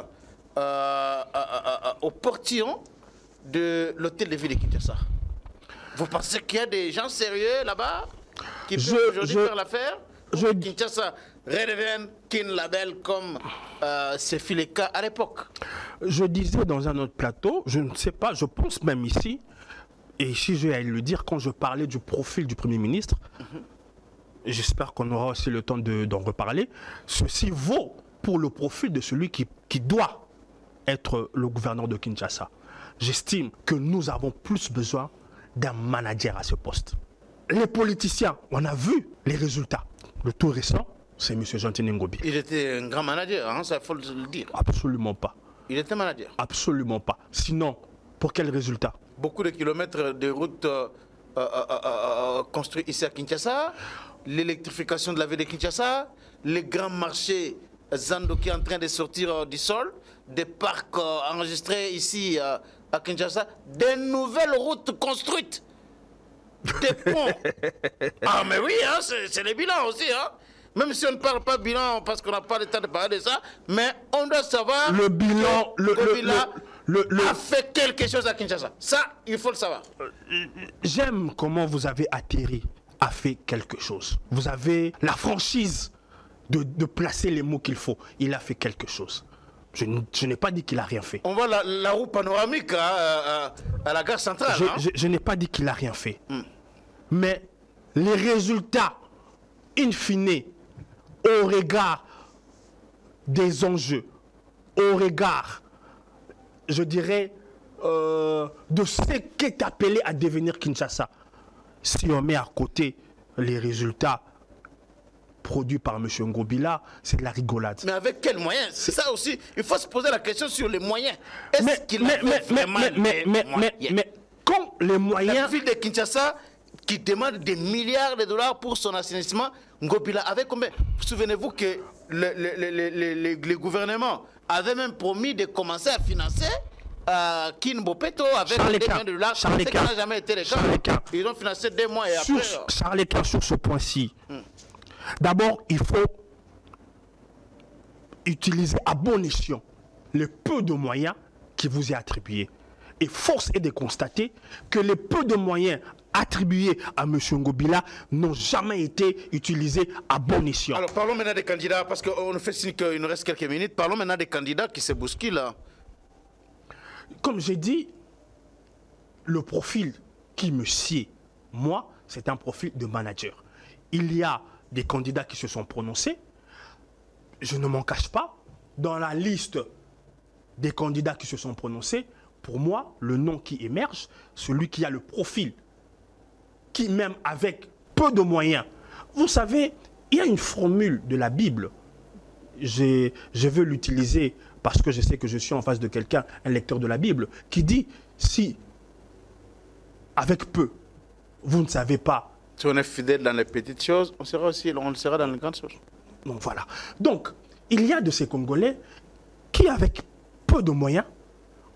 S2: au portillon de l'hôtel de ville de Kinshasa. Vous pensez qu'il y a des gens sérieux là-bas qui peuvent aujourd'hui faire l'affaire? Kinshasa redevienne Kin Label comme c'est fait le cas à l'époque.
S1: Je disais dans un autre plateau, je ne sais pas, je pense même ici, et ici je vais le dire, quand je parlais du profil du Premier ministre, j'espère qu'on aura aussi le temps d'en reparler, ceci vaut pour le profil de celui qui doit être le gouverneur de Kinshasa. J'estime que nous avons plus besoin d'un manager à ce poste. Les politiciens, on a vu les résultats. Le tout récent, c'est M. Gentini Ngobila.
S2: Il était un grand manager, hein, ça faut le dire.
S1: Absolument pas.
S2: Il était manager?
S1: Absolument pas. Sinon, pour quel résultat?
S2: Beaucoup de kilomètres de routes construits ici à Kinshasa, l'électrification de la ville de Kinshasa, les grands marchés Zando qui est en train de sortir du sol, des parcs enregistrés ici à Kinshasa, des nouvelles routes construites, des ponts. Ah mais oui, hein, c'est les bilans aussi. Hein. Même si on ne parle pas bilan parce qu'on n'a pas le temps de parler de ça, mais on doit savoir
S1: le bilan,
S2: a fait quelque chose à Kinshasa. Ça, il faut le savoir.
S1: J'aime comment vous avez atterri, a fait quelque chose. Vous avez la franchise de placer les mots qu'il faut. Il a fait quelque chose. Je n'ai pas dit qu'il n'a rien fait.
S2: On voit la roue panoramique à la gare centrale.
S1: Je n'ai pas dit qu'il n'a rien fait. Mais les résultats, in fine, au regard des enjeux, au regard, je dirais, de ce qu'est appelé à devenir Kinshasa, si on met à côté les résultats produit par M. Ngobila, c'est de la rigolade.
S2: Mais avec quels moyens? C'est ça aussi. Il faut se poser la question sur les moyens. Est-ce qu'il avait vraiment les moyens?
S1: Mais quand les moyens...
S2: La ville de Kinshasa qui demande des milliards de dollars pour son assainissement, Ngobila avait combien? Souvenez-vous que le gouvernement avait même promis de commencer à financer Kin Bopeto avec des millions de dollars. Ça n'a jamais été le cas. Ils ont financé 2 mois et après...
S1: Charles Ekan, sur ce point-ci, d'abord, il faut utiliser à bon escient le peu de moyens qui vous est attribué. Et force est de constater que les peu de moyens attribués à M. Ngobila n'ont jamais été utilisés à bon escient.
S2: Alors parlons maintenant des candidats, parce qu'on fait signe qu'il nous reste quelques minutes. Parlons maintenant des candidats qui se bousculent.
S1: Comme j'ai dit, le profil qui me sied, moi, c'est un profil de manager. Il y a des candidats qui se sont prononcés. Je ne m'en cache pas. Dans la liste des candidats qui se sont prononcés, pour moi, le nom qui émerge, celui qui a le profil, qui même avec peu de moyens. Vous savez, il y a une formule de la Bible. Je veux l'utiliser parce que je sais que je suis en face de quelqu'un, un lecteur de la Bible, qui dit, si avec peu, vous ne savez pas.
S2: Si on est fidèle dans les petites choses, on le sera dans les grandes choses.
S1: Donc voilà. Donc, il y a de ces Congolais qui, avec peu de moyens,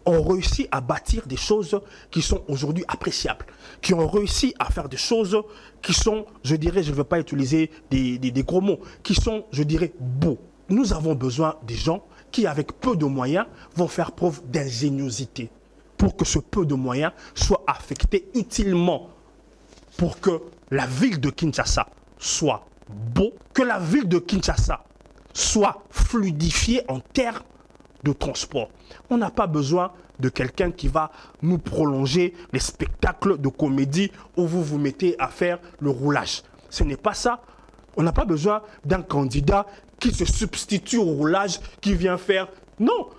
S1: ont réussi à bâtir des choses qui sont aujourd'hui appréciables, qui ont réussi à faire des choses qui sont, je dirais, je ne veux pas utiliser des gros mots, qui sont, je dirais, beaux. Nous avons besoin des gens qui, avec peu de moyens, vont faire preuve d'ingéniosité pour que ce peu de moyens soit affecté utilement pour que la ville de Kinshasa soit beau, que la ville de Kinshasa soit fluidifiée en termes de transport. On n'a pas besoin de quelqu'un qui va nous prolonger les spectacles de comédie où vous vous mettez à faire le roulage. Ce n'est pas ça. On n'a pas besoin d'un candidat qui se substitue au roulage, qui vient faire... Non,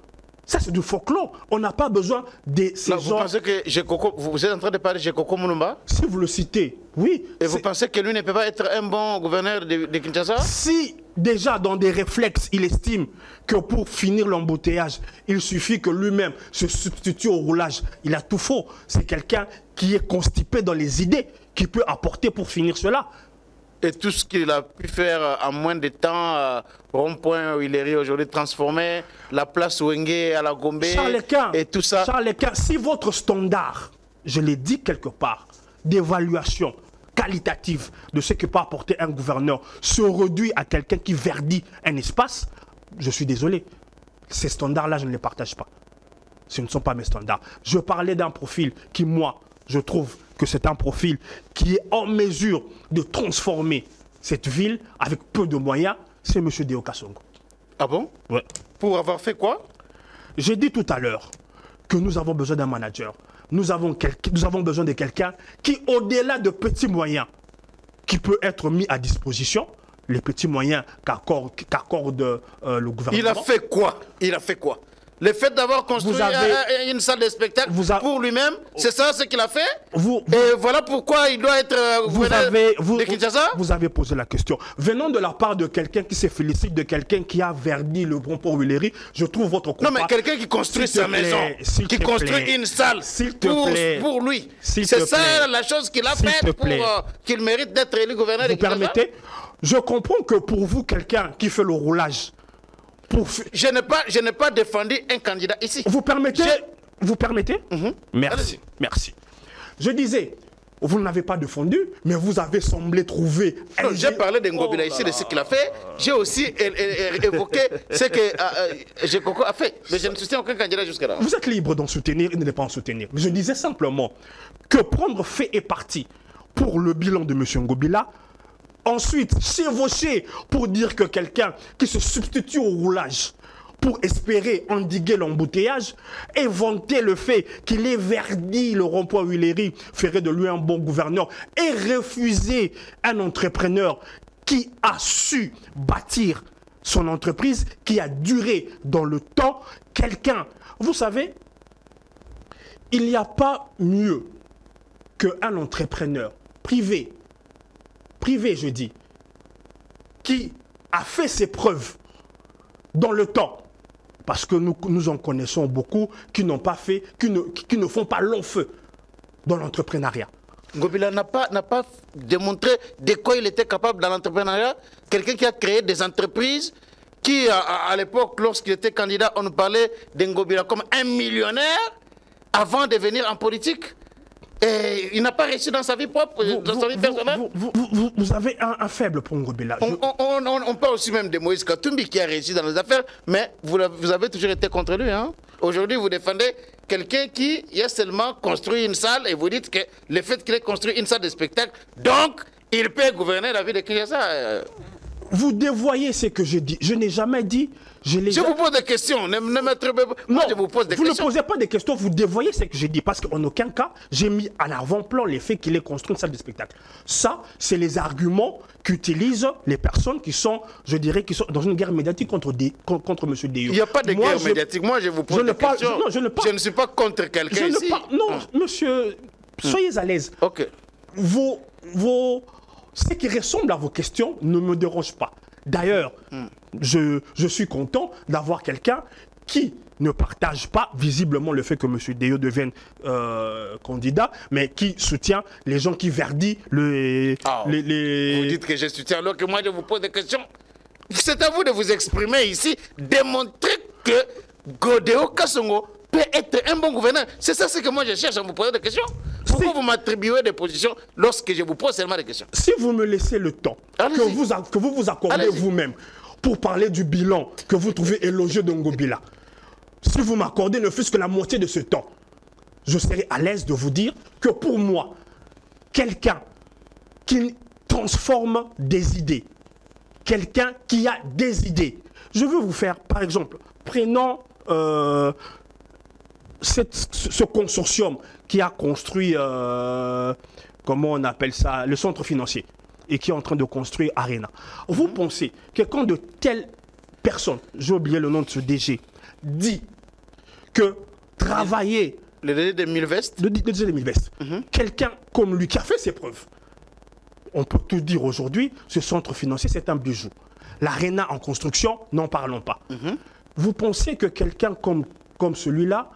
S1: ça c'est du folklore. On n'a pas besoin de ces gens...
S2: Vous pensez que vous êtes en train de parler de Gekoko Mulumba?
S1: Si vous le citez, oui.
S2: Et vous pensez que lui ne peut pas être un bon gouverneur de Kinshasa?
S1: Si déjà dans des réflexes, il estime que pour finir l'embouteillage, il suffit que lui-même se substitue au roulage, il a tout faux. C'est quelqu'un qui est constipé dans les idées, qui peut apporter pour finir cela.
S2: Et tout ce qu'il a pu faire en moins de temps, rond-point où il est aujourd'hui transformé, la place Wenge à la Gombe et tout ça.
S1: Charles Lequin, si votre standard, je l'ai dit quelque part, d'évaluation qualitative de ce que peut apporter un gouverneur se réduit à quelqu'un qui verdit un espace, je suis désolé. Ces standards-là, je ne les partage pas. Ce ne sont pas mes standards. Je parlais d'un profil qui, moi, je trouve que c'est un profil qui est en mesure de transformer cette ville avec peu de moyens, c'est M. Deo Kassongo.
S2: Ah bon?
S1: Ouais.
S2: Pour avoir fait quoi?
S1: J'ai dit tout à l'heure que nous avons besoin d'un manager. Nous avons besoin de quelqu'un qui, au-delà de petits moyens, qui peut être mis à disposition, les petits moyens qu'accorde le gouvernement.
S2: Il a fait quoi? Il a fait quoi? Le fait d'avoir construit une salle de spectacle pour lui-même, c'est ça ce qu'il a fait? Et voilà pourquoi il doit être gouverneur de Kinshasa?
S1: Vous avez posé la question. Venant de la part de quelqu'un qui se félicite de quelqu'un qui a verdi le bon port Huileri, je trouve votre combat...
S2: Non mais quelqu'un qui construit sa maison, qui construit une salle pour lui. C'est ça la chose qu'il a faite pour qu'il mérite d'être élu gouverneur de Kinshasa?
S1: Vous permettez? Je comprends que pour vous, quelqu'un qui fait le roulage...
S2: Je n'ai pas défendu un candidat ici.
S1: Vous permettez? Vous permettez? Merci. Merci. Je disais, vous ne l'avez pas défendu, mais vous avez semblé trouver...
S2: J'ai parlé de Ngobila ici, de ce qu'il a fait. J'ai aussi évoqué ce que Gekoko a fait. Mais je ne soutiens aucun candidat jusqu'à là.
S1: Vous êtes libre d'en soutenir et de ne pas en soutenir. Je disais simplement que prendre fait et parti pour le bilan de M. Ngobila, ensuite, chevaucher pour dire que quelqu'un qui se substitue au roulage pour espérer endiguer l'embouteillage et vanter le fait qu'il ait verdi le rond-point Huileri ferait de lui un bon gouverneur et refuser un entrepreneur qui a su bâtir son entreprise, qui a duré dans le temps, quelqu'un. Vous savez, il n'y a pas mieux qu'un entrepreneur privé, je dis, qui a fait ses preuves dans le temps, parce que nous en connaissons beaucoup qui n'ont pas fait, qui ne font pas long feu dans l'entrepreneuriat.
S2: Ngobila n'a pas démontré de quoi il était capable dans l'entrepreneuriat. Quelqu'un qui a créé des entreprises qui, à l'époque, lorsqu'il était candidat, on nous parlait de Ngobila comme un millionnaire avant de venir en politique. Et il n'a pas réussi dans sa vie propre, dans sa vie personnelle.
S1: Vous avez un faible pour Ngobila.
S2: On parle aussi même de Moïse Katumbi qui a réussi dans les affaires, mais vous avez toujours été contre lui. Hein? Aujourd'hui, vous défendez quelqu'un qui a seulement construit une salle et vous dites que le fait qu'il ait construit une salle de spectacle, donc il peut gouverner la ville de Kinshasa.
S1: Vous dévoyez ce que je dis. Je n'ai jamais dit.
S2: Je vous pose des questions.
S1: Non,
S2: je vous pose des
S1: vous
S2: questions.
S1: ne posez pas des questions, vous dévoyez ce que j'ai dit. Parce qu'en aucun cas, j'ai mis à l'avant-plan les faits qu'il ait construit une salle de spectacle. Ça, c'est les arguments qu'utilisent les personnes qui sont, je dirais, qui sont dans une guerre médiatique contre M. Déo.
S2: Il n'y a pas de guerre médiatique. Moi, je vous pose des questions.
S1: Non,
S2: je ne suis pas contre quelqu'un ici.
S1: Non, monsieur, soyez à l'aise.
S2: Ok.
S1: Ce qui ressemble à vos questions ne me dérange pas. D'ailleurs, je suis content d'avoir quelqu'un qui ne partage pas visiblement le fait que M. Déo devienne candidat, mais qui soutient les gens qui verdient les...
S2: Vous dites que je soutiens alors que moi je vous pose des questions. C'est à vous de vous exprimer ici, démontrer que Godéo Kassongo peut être un bon gouverneur. C'est ça ce que moi je cherche à vous poser des questions. Pourquoi vous m'attribuez des positions lorsque je vous pose seulement des questions?
S1: Si vous me laissez le temps que vous accordez vous-même pour parler du bilan que vous trouvez élogieux de Ngobila, si vous m'accordez ne fût-ce que la moitié de ce temps, je serai à l'aise de vous dire que pour moi, quelqu'un qui transforme des idées, quelqu'un qui a des idées, je veux vous faire, par exemple, prenons ce consortium qui a construit, comment on appelle ça, le centre financier, et qui est en train de construire Arena. Vous pensez que quand de telles personnes, j'ai oublié le nom de ce DG, dit que travailler...
S2: Le DG de Milvest.
S1: Le DG de Milvest. Quelqu'un comme lui qui a fait ses preuves, on peut tout dire aujourd'hui, ce centre financier c'est un bijou. L'Arena en construction, n'en parlons pas. Vous pensez que quelqu'un comme celui-là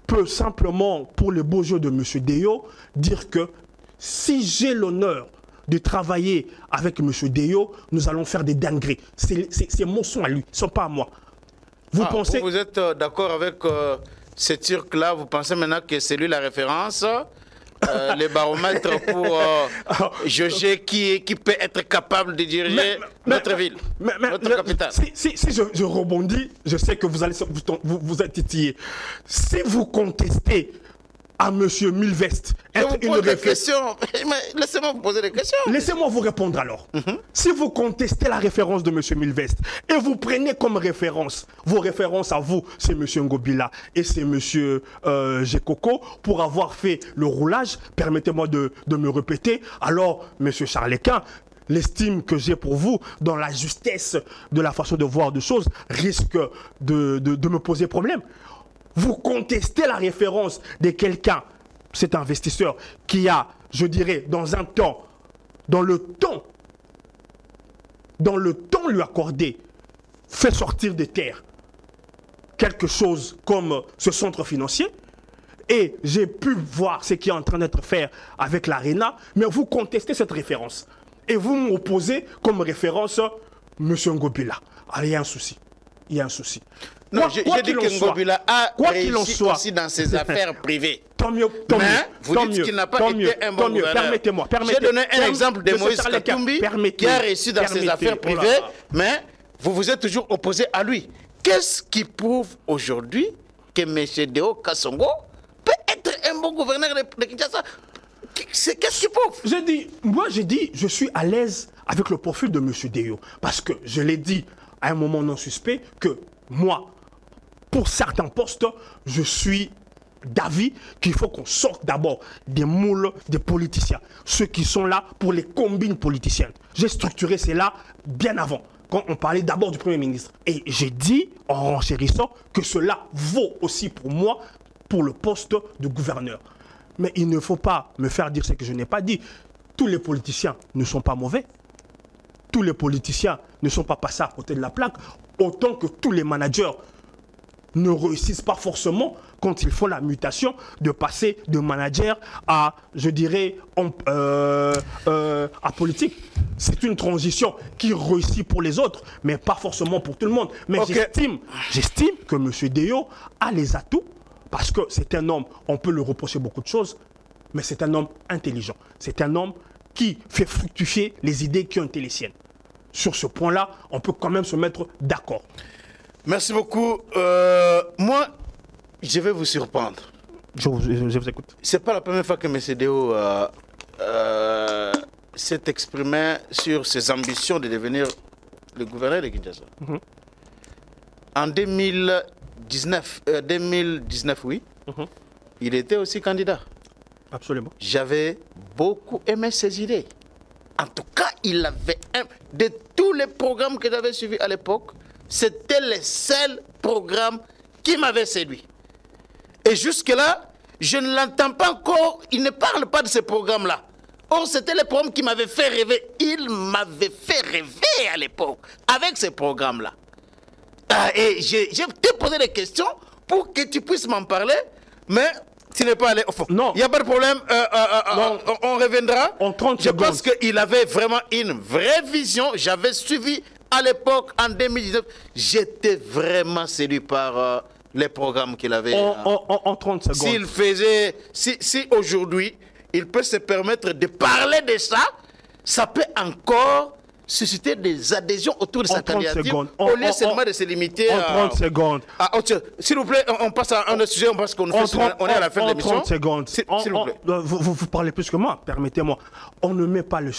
S1: peut simplement, pour le beau jeu de M. Déo, dire que si j'ai l'honneur de travailler avec M. Déo, nous allons faire des dingueries. C'est mon son à lui, ce n'est pas à moi. Pensez...
S2: Vous êtes d'accord avec ce Turc-là? Vous pensez maintenant que c'est lui la référence, les baromètres pour juger qui peut être capable de diriger notre ville, notre capitale?
S1: Si je rebondis, je sais que vous allez vous êtes titillé. Si vous contestez à M. Milvest être une référence...
S2: Laissez-moi vous poser des questions.
S1: Laissez-moi vous répondre alors. Si vous contestez la référence de M. Milvest et vous prenez comme référence, vos références à vous, c'est M. Ngobila et c'est M. Gekoko, pour avoir fait le roulage, permettez-moi de me répéter, alors M. Charlequin, l'estime que j'ai pour vous dans la justesse de la façon de voir des choses risque de me poser problème. Vous contestez la référence de quelqu'un, cet investisseur, qui a, je dirais, dans le temps lui accordé, fait sortir des terres quelque chose comme ce centre financier. Et j'ai pu voir ce qui est en train d'être fait avec l'Arena, mais vous contestez cette référence. Et vous m'opposez comme référence M. Ngobila. Ah, il y a un souci. Il y a un souci.
S2: Non, j'ai dit que Ngobila a réussi aussi dans ses affaires privées.
S1: Tant mieux, tant mieux.
S2: Vous dites qu'il n'a pas été un bon gouverneur.
S1: Permettez-moi.
S2: J'ai donné un exemple de Moïse Katumbi qui a réussi dans ses affaires privées, mais vous vous êtes toujours opposé à lui. Qu'est-ce qui prouve aujourd'hui que M. Déo Kassongo peut être un bon gouverneur de Kinshasa? Qu'est-ce qui prouve?
S1: J'ai dit, je suis à l'aise avec le profil de M. Déo. Parce que je l'ai dit à un moment non suspect que moi, pour certains postes, je suis d'avis qu'il faut qu'on sorte d'abord des moules des politiciens. Ceux qui sont là pour les combines politiciennes. J'ai structuré cela bien avant, quand on parlait d'abord du Premier ministre. Et j'ai dit, en renchérissant, que cela vaut aussi pour moi, pour le poste de gouverneur. Mais il ne faut pas me faire dire ce que je n'ai pas dit. Tous les politiciens ne sont pas mauvais. Tous les politiciens ne sont pas passés à côté de la plaque. Autant que tous les managers ne réussissent pas forcément quand ils font la mutation de passer de manager à, je dirais, à politique. C'est une transition qui réussit pour les autres, mais pas forcément pour tout le monde. Mais j'estime que M. Déo a les atouts, parce que c'est un homme, on peut lui reprocher beaucoup de choses, mais c'est un homme intelligent. C'est un homme qui fait fructifier les idées qui ont été les siennes. Sur ce point-là, on peut quand même se mettre d'accord.
S2: Merci beaucoup. Moi, je vais vous surprendre.
S1: Je vous écoute.
S2: C'est pas la première fois que M. Déo s'est exprimé sur ses ambitions de devenir le gouverneur de Kinshasa. En 2019, oui, il était aussi candidat.
S1: Absolument.
S2: J'avais beaucoup aimé ses idées. En tout cas, il avait de tous les programmes que j'avais suivis à l'époque, c'était le seul programme qui m'avait séduit. Et jusque-là, je ne l'entends pas encore, il ne parle pas de ce programme-là. Or, c'était le programme qui m'avait fait rêver. Il m'avait fait rêver à l'époque avec ce programme-là. Et j'ai te posé des questions pour que tu puisses m'en parler, mais tu n'es pas allé au fond.
S1: Non.
S2: Il n'y a pas de problème, on reviendra.
S1: En 30
S2: Je
S1: secondes.
S2: pense qu'il avait vraiment une vraie vision. J'avais suivi à l'époque, en 2019, j'étais vraiment séduit par les programmes qu'il avait.
S1: En 30 secondes.
S2: S'il faisait, si aujourd'hui, il peut se permettre de parler de ça, ça peut encore susciter des adhésions autour de sa candidature, au lieu seulement de se limiter
S1: en 30 secondes.
S2: S'il vous plaît, on passe à un autre sujet, parce qu'on est à la fin de l'émission.
S1: En 30 secondes.
S2: S'il vous plaît.
S1: Vous parlez plus que moi, permettez-moi. On ne met pas la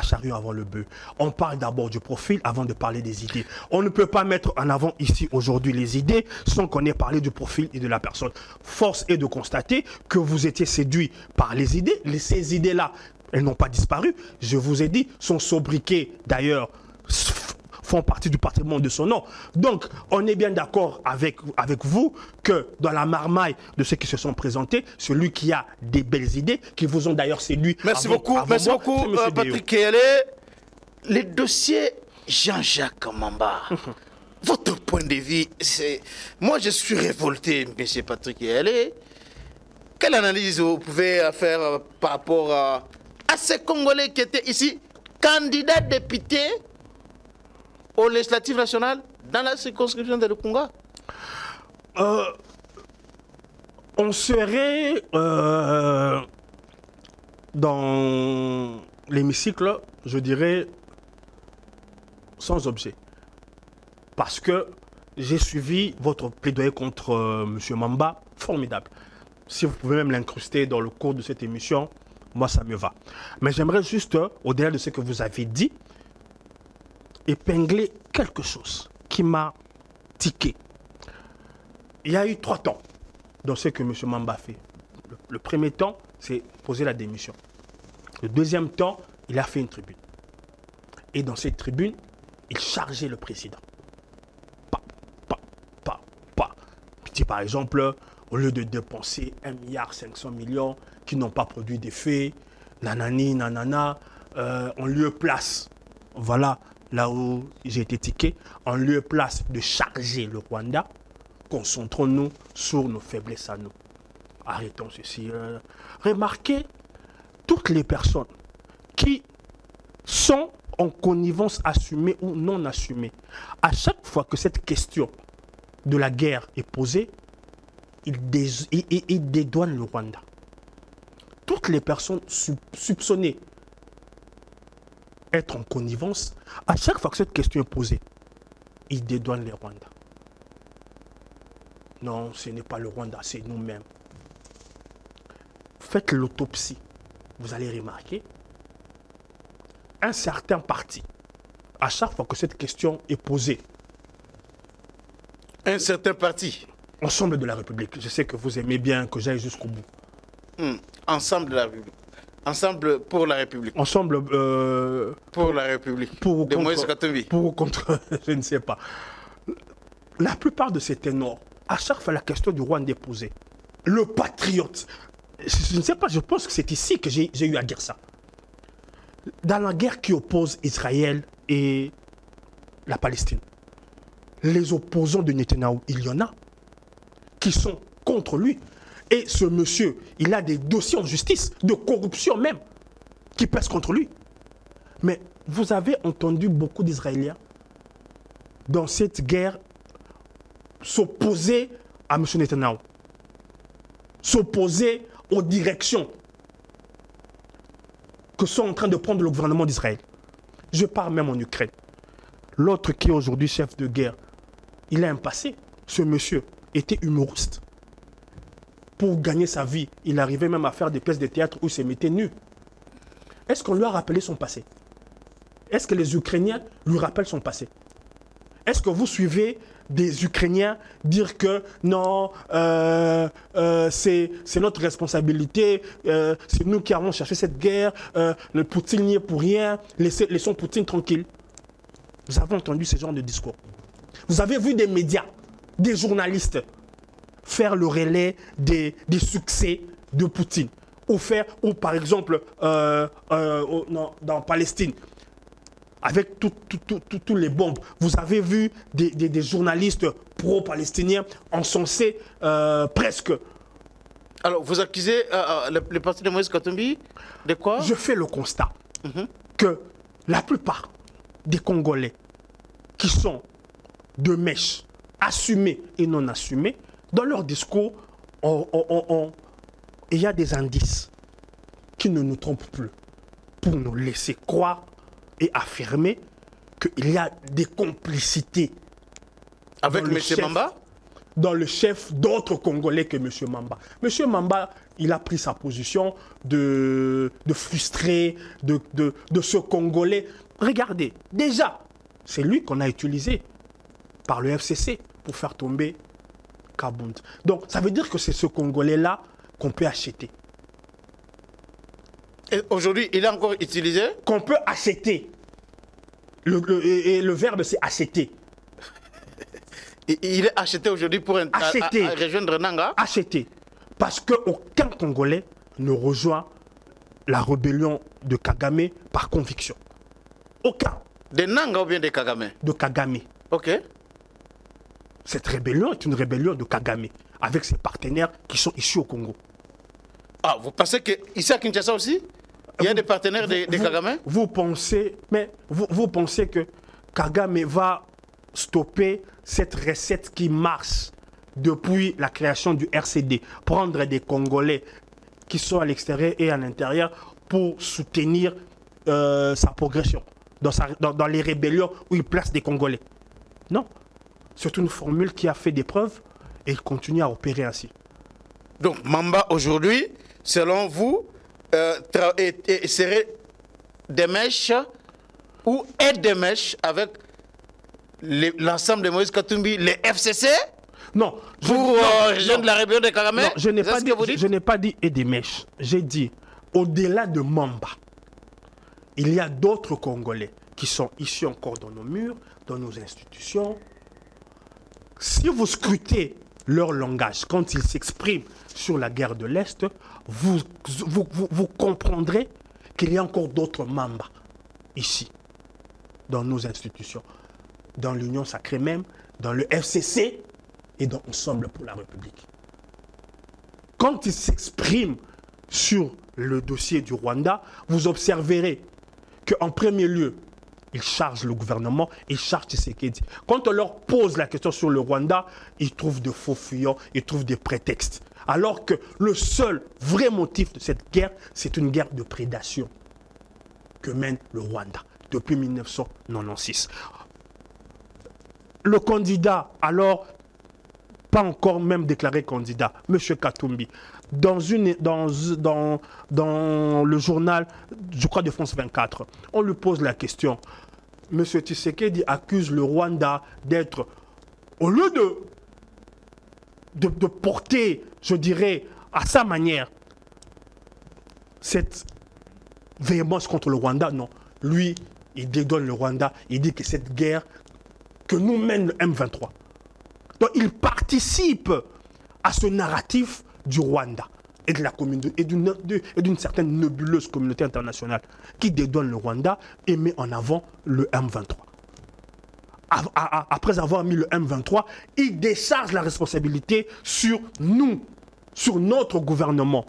S1: charrue avant le bœuf. On parle d'abord du profil avant de parler des idées. On ne peut pas mettre en avant ici aujourd'hui les idées sans qu'on ait parlé du profil et de la personne. Force est de constater que vous étiez séduit par les idées. Ces idées-là, elles n'ont pas disparu. Je vous ai dit, son sobriquet, d'ailleurs, font partie du patrimoine de son nom. Donc, on est bien d'accord avec vous que dans la marmaille de ceux qui se sont présentés, celui qui a des belles idées, qui vous ont d'ailleurs séduit.
S2: Merci beaucoup, Patrick Keyele. Le dossier Jean-Jacques Mamba. Votre point de vue, c'est... Moi, je suis révolté, M. Patrick Keyele. Quelle analyse vous pouvez faire par rapport à ces Congolais qui étaient ici, candidats députés aux législatives nationales dans la circonscription de Lukunga?
S1: On serait dans l'hémicycle, je dirais, sans objet. Parce que j'ai suivi votre plaidoyer contre M. Mamba, formidable. Si vous pouvez même l'incruster dans le cours de cette émission, moi ça me va. Mais j'aimerais juste, au-delà de ce que vous avez dit, épingler quelque chose qui m'a tiqué. Il y a eu 3 temps dans ce que M. Mamba a fait. Le premier temps, c'est poser la démission. Le deuxième temps, il a fait une tribune. Et dans cette tribune, il chargeait le président. Il dit par exemple, au lieu de dépenser 1,5 milliard qui n'ont pas produit d'effet, nanani, nanana, on lieu place, voilà là où j'ai été tiqué, en lieu place de charger le Rwanda, concentrons-nous sur nos faiblesses à nous. Arrêtons ceci. Remarquez toutes les personnes qui sont en connivence assumée ou non assumée. À chaque fois que cette question de la guerre est posée, il dédouane le Rwanda. Toutes les personnes soupçonnées être en connivence, à chaque fois que cette question est posée, il dédouane les Rwandais. Non, ce n'est pas le Rwanda, c'est nous-mêmes. Faites l'autopsie. Vous allez remarquer, un certain parti, à chaque fois que cette question est posée,
S2: un certain parti.
S1: Ensemble de la République. Je sais que vous aimez bien que j'aille jusqu'au bout.
S2: Ensemble de la République. Ensemble pour la République.
S1: Ensemble
S2: pour la République.
S1: Pour
S2: de Moïse Katumbi.
S1: Pour ou contre, je ne sais pas. La plupart de ces ténors, à chaque fois la question du Rwanda est posée. Le patriote. Je ne sais pas, je pense que c'est ici que j'ai eu à dire ça. Dans la guerre qui oppose Israël et la Palestine, les opposants de Netanyahou, il y en a qui sont contre lui. Et ce monsieur, il a des dossiers en justice, de corruption même, qui pèsent contre lui. Mais vous avez entendu beaucoup d'Israéliens dans cette guerre s'opposer à M. Netanyahou, s'opposer aux directions que sont en train de prendre le gouvernement d'Israël. Je parle même en Ukraine. L'autre qui est aujourd'hui chef de guerre, il a un passé. Ce monsieur était humoriste. Pour gagner sa vie, il arrivait même à faire des pièces de théâtre où il se mettait nu. Est-ce qu'on lui a rappelé son passé? Est-ce que les Ukrainiens lui rappellent son passé? Est-ce que vous suivez des Ukrainiens dire que non, c'est notre responsabilité, c'est nous qui avons cherché cette guerre, le Poutine n'y est pour rien, laissons Poutine tranquille? Vous avez entendu ce genre de discours. Vous avez vu des médias, des journalistes faire le relais des succès de Poutine. Ou par exemple, dans Palestine, avec tous les bombes. Vous avez vu des journalistes pro-palestiniens encensés presque.
S2: Alors, vous accusez le parti de Moïse Katumbi de quoi?
S1: Je fais le constat que la plupart des Congolais qui sont de mèche, assumés et non assumés, dans leur discours, il y a des indices qui ne nous trompent plus pour nous laisser croire et affirmer qu'il y a des complicités
S2: avec M. Mamba,
S1: dans le chef d'autres Congolais que M. Mamba. M. Mamba, il a pris sa position de frustré, de ce Congolais. Regardez, déjà, c'est lui qu'on a utilisé par le FCC pour faire tomber Kabound. Donc, ça veut dire que c'est ce Congolais-là qu'on peut acheter.
S2: Et aujourd'hui, il est encore utilisé?
S1: Qu'on peut acheter. Le verbe, c'est acheter.
S2: Il est acheté aujourd'hui pour rejoindre Nanga?
S1: Acheter. Parce qu'aucun Congolais ne rejoint la rébellion de Kagame par conviction. Aucun.
S2: De Nanga ou bien de Kagame?
S1: De Kagame.
S2: Ok.
S1: Cette rébellion est une rébellion de Kagame, avec ses partenaires qui sont ici au Congo.
S2: Ah, vous pensez qu'ici à Kinshasa aussi, il y a des partenaires de Kagame?
S1: Vous pensez que Kagame va stopper cette recette qui marche depuis la création du RCD, prendre des Congolais qui sont à l'extérieur et à l'intérieur pour soutenir sa progression dans les rébellions où il place des Congolais? Non. C'est une formule qui a fait des preuves et il continue à opérer ainsi.
S2: Donc Mamba aujourd'hui, selon vous, serait des mèches ou est des mèches avec l'ensemble de Moïse Katumbi, les FCC?
S1: Non.
S2: Pour rejoindre la rébellion de Kagame?
S1: Non, je n'ai pas dit et des mèches. J'ai dit, au-delà de Mamba, il y a d'autres Congolais qui sont ici encore dans nos murs, dans nos institutions. Si vous scrutez leur langage, quand ils s'expriment sur la guerre de l'Est, vous comprendrez qu'il y a encore d'autres Mamba ici, dans nos institutions, dans l'Union sacrée même, dans le FCC et dans Ensemble pour la République. Quand ils s'expriment sur le dossier du Rwanda, vous observerez qu'en premier lieu, ils chargent le gouvernement, ils chargent Tshisekedi. Quand on leur pose la question sur le Rwanda, ils trouvent de faux fuyants, ils trouvent des prétextes. Alors que le seul vrai motif de cette guerre, c'est une guerre de prédation que mène le Rwanda depuis 1996. Le candidat, alors, pas encore même déclaré candidat, M. Katumbi, dans le journal, je crois, de France 24, on lui pose la question. M. Tshisekedi accuse le Rwanda d'être, au lieu de porter, je dirais, à sa manière, cette véhémence contre le Rwanda, non. Lui, il dédonne le Rwanda, il dit que cette guerre que nous mène le M23. Donc il participe à ce narratif du Rwanda et de la communauté et d'une certaine nébuleuse communauté internationale qui dédouane le Rwanda et met en avant le M23. Après avoir mis le M23, il décharge la responsabilité sur nous, sur notre gouvernement.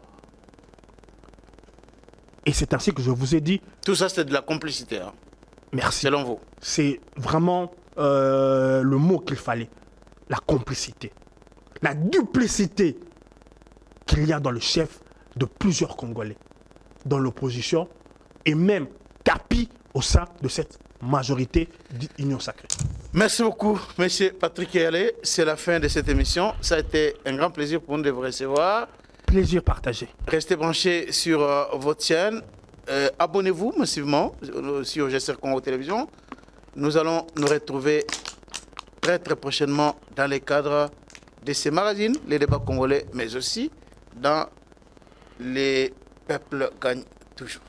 S1: Et c'est ainsi que je vous ai dit...
S2: Tout ça, c'est de la complicité. Hein.
S1: Merci.
S2: Selon vous.
S1: C'est vraiment le mot qu'il fallait. La complicité. La duplicité qu'il y a dans le chef de plusieurs Congolais, dans l'opposition, et même tapis au sein de cette majorité d'Union sacrée.
S2: Merci beaucoup, M. Patrick Eyalé. C'est la fin de cette émission. Ça a été un grand plaisir pour nous de vous recevoir.
S1: Plaisir partagé.
S2: Restez branchés sur votre chaîne. abonnez-vous massivement sur GSR Congo Télévision. Nous allons nous retrouver très prochainement dans les cadres de ces magazines, les débats congolais, mais aussi dans les peuples gagnent toujours.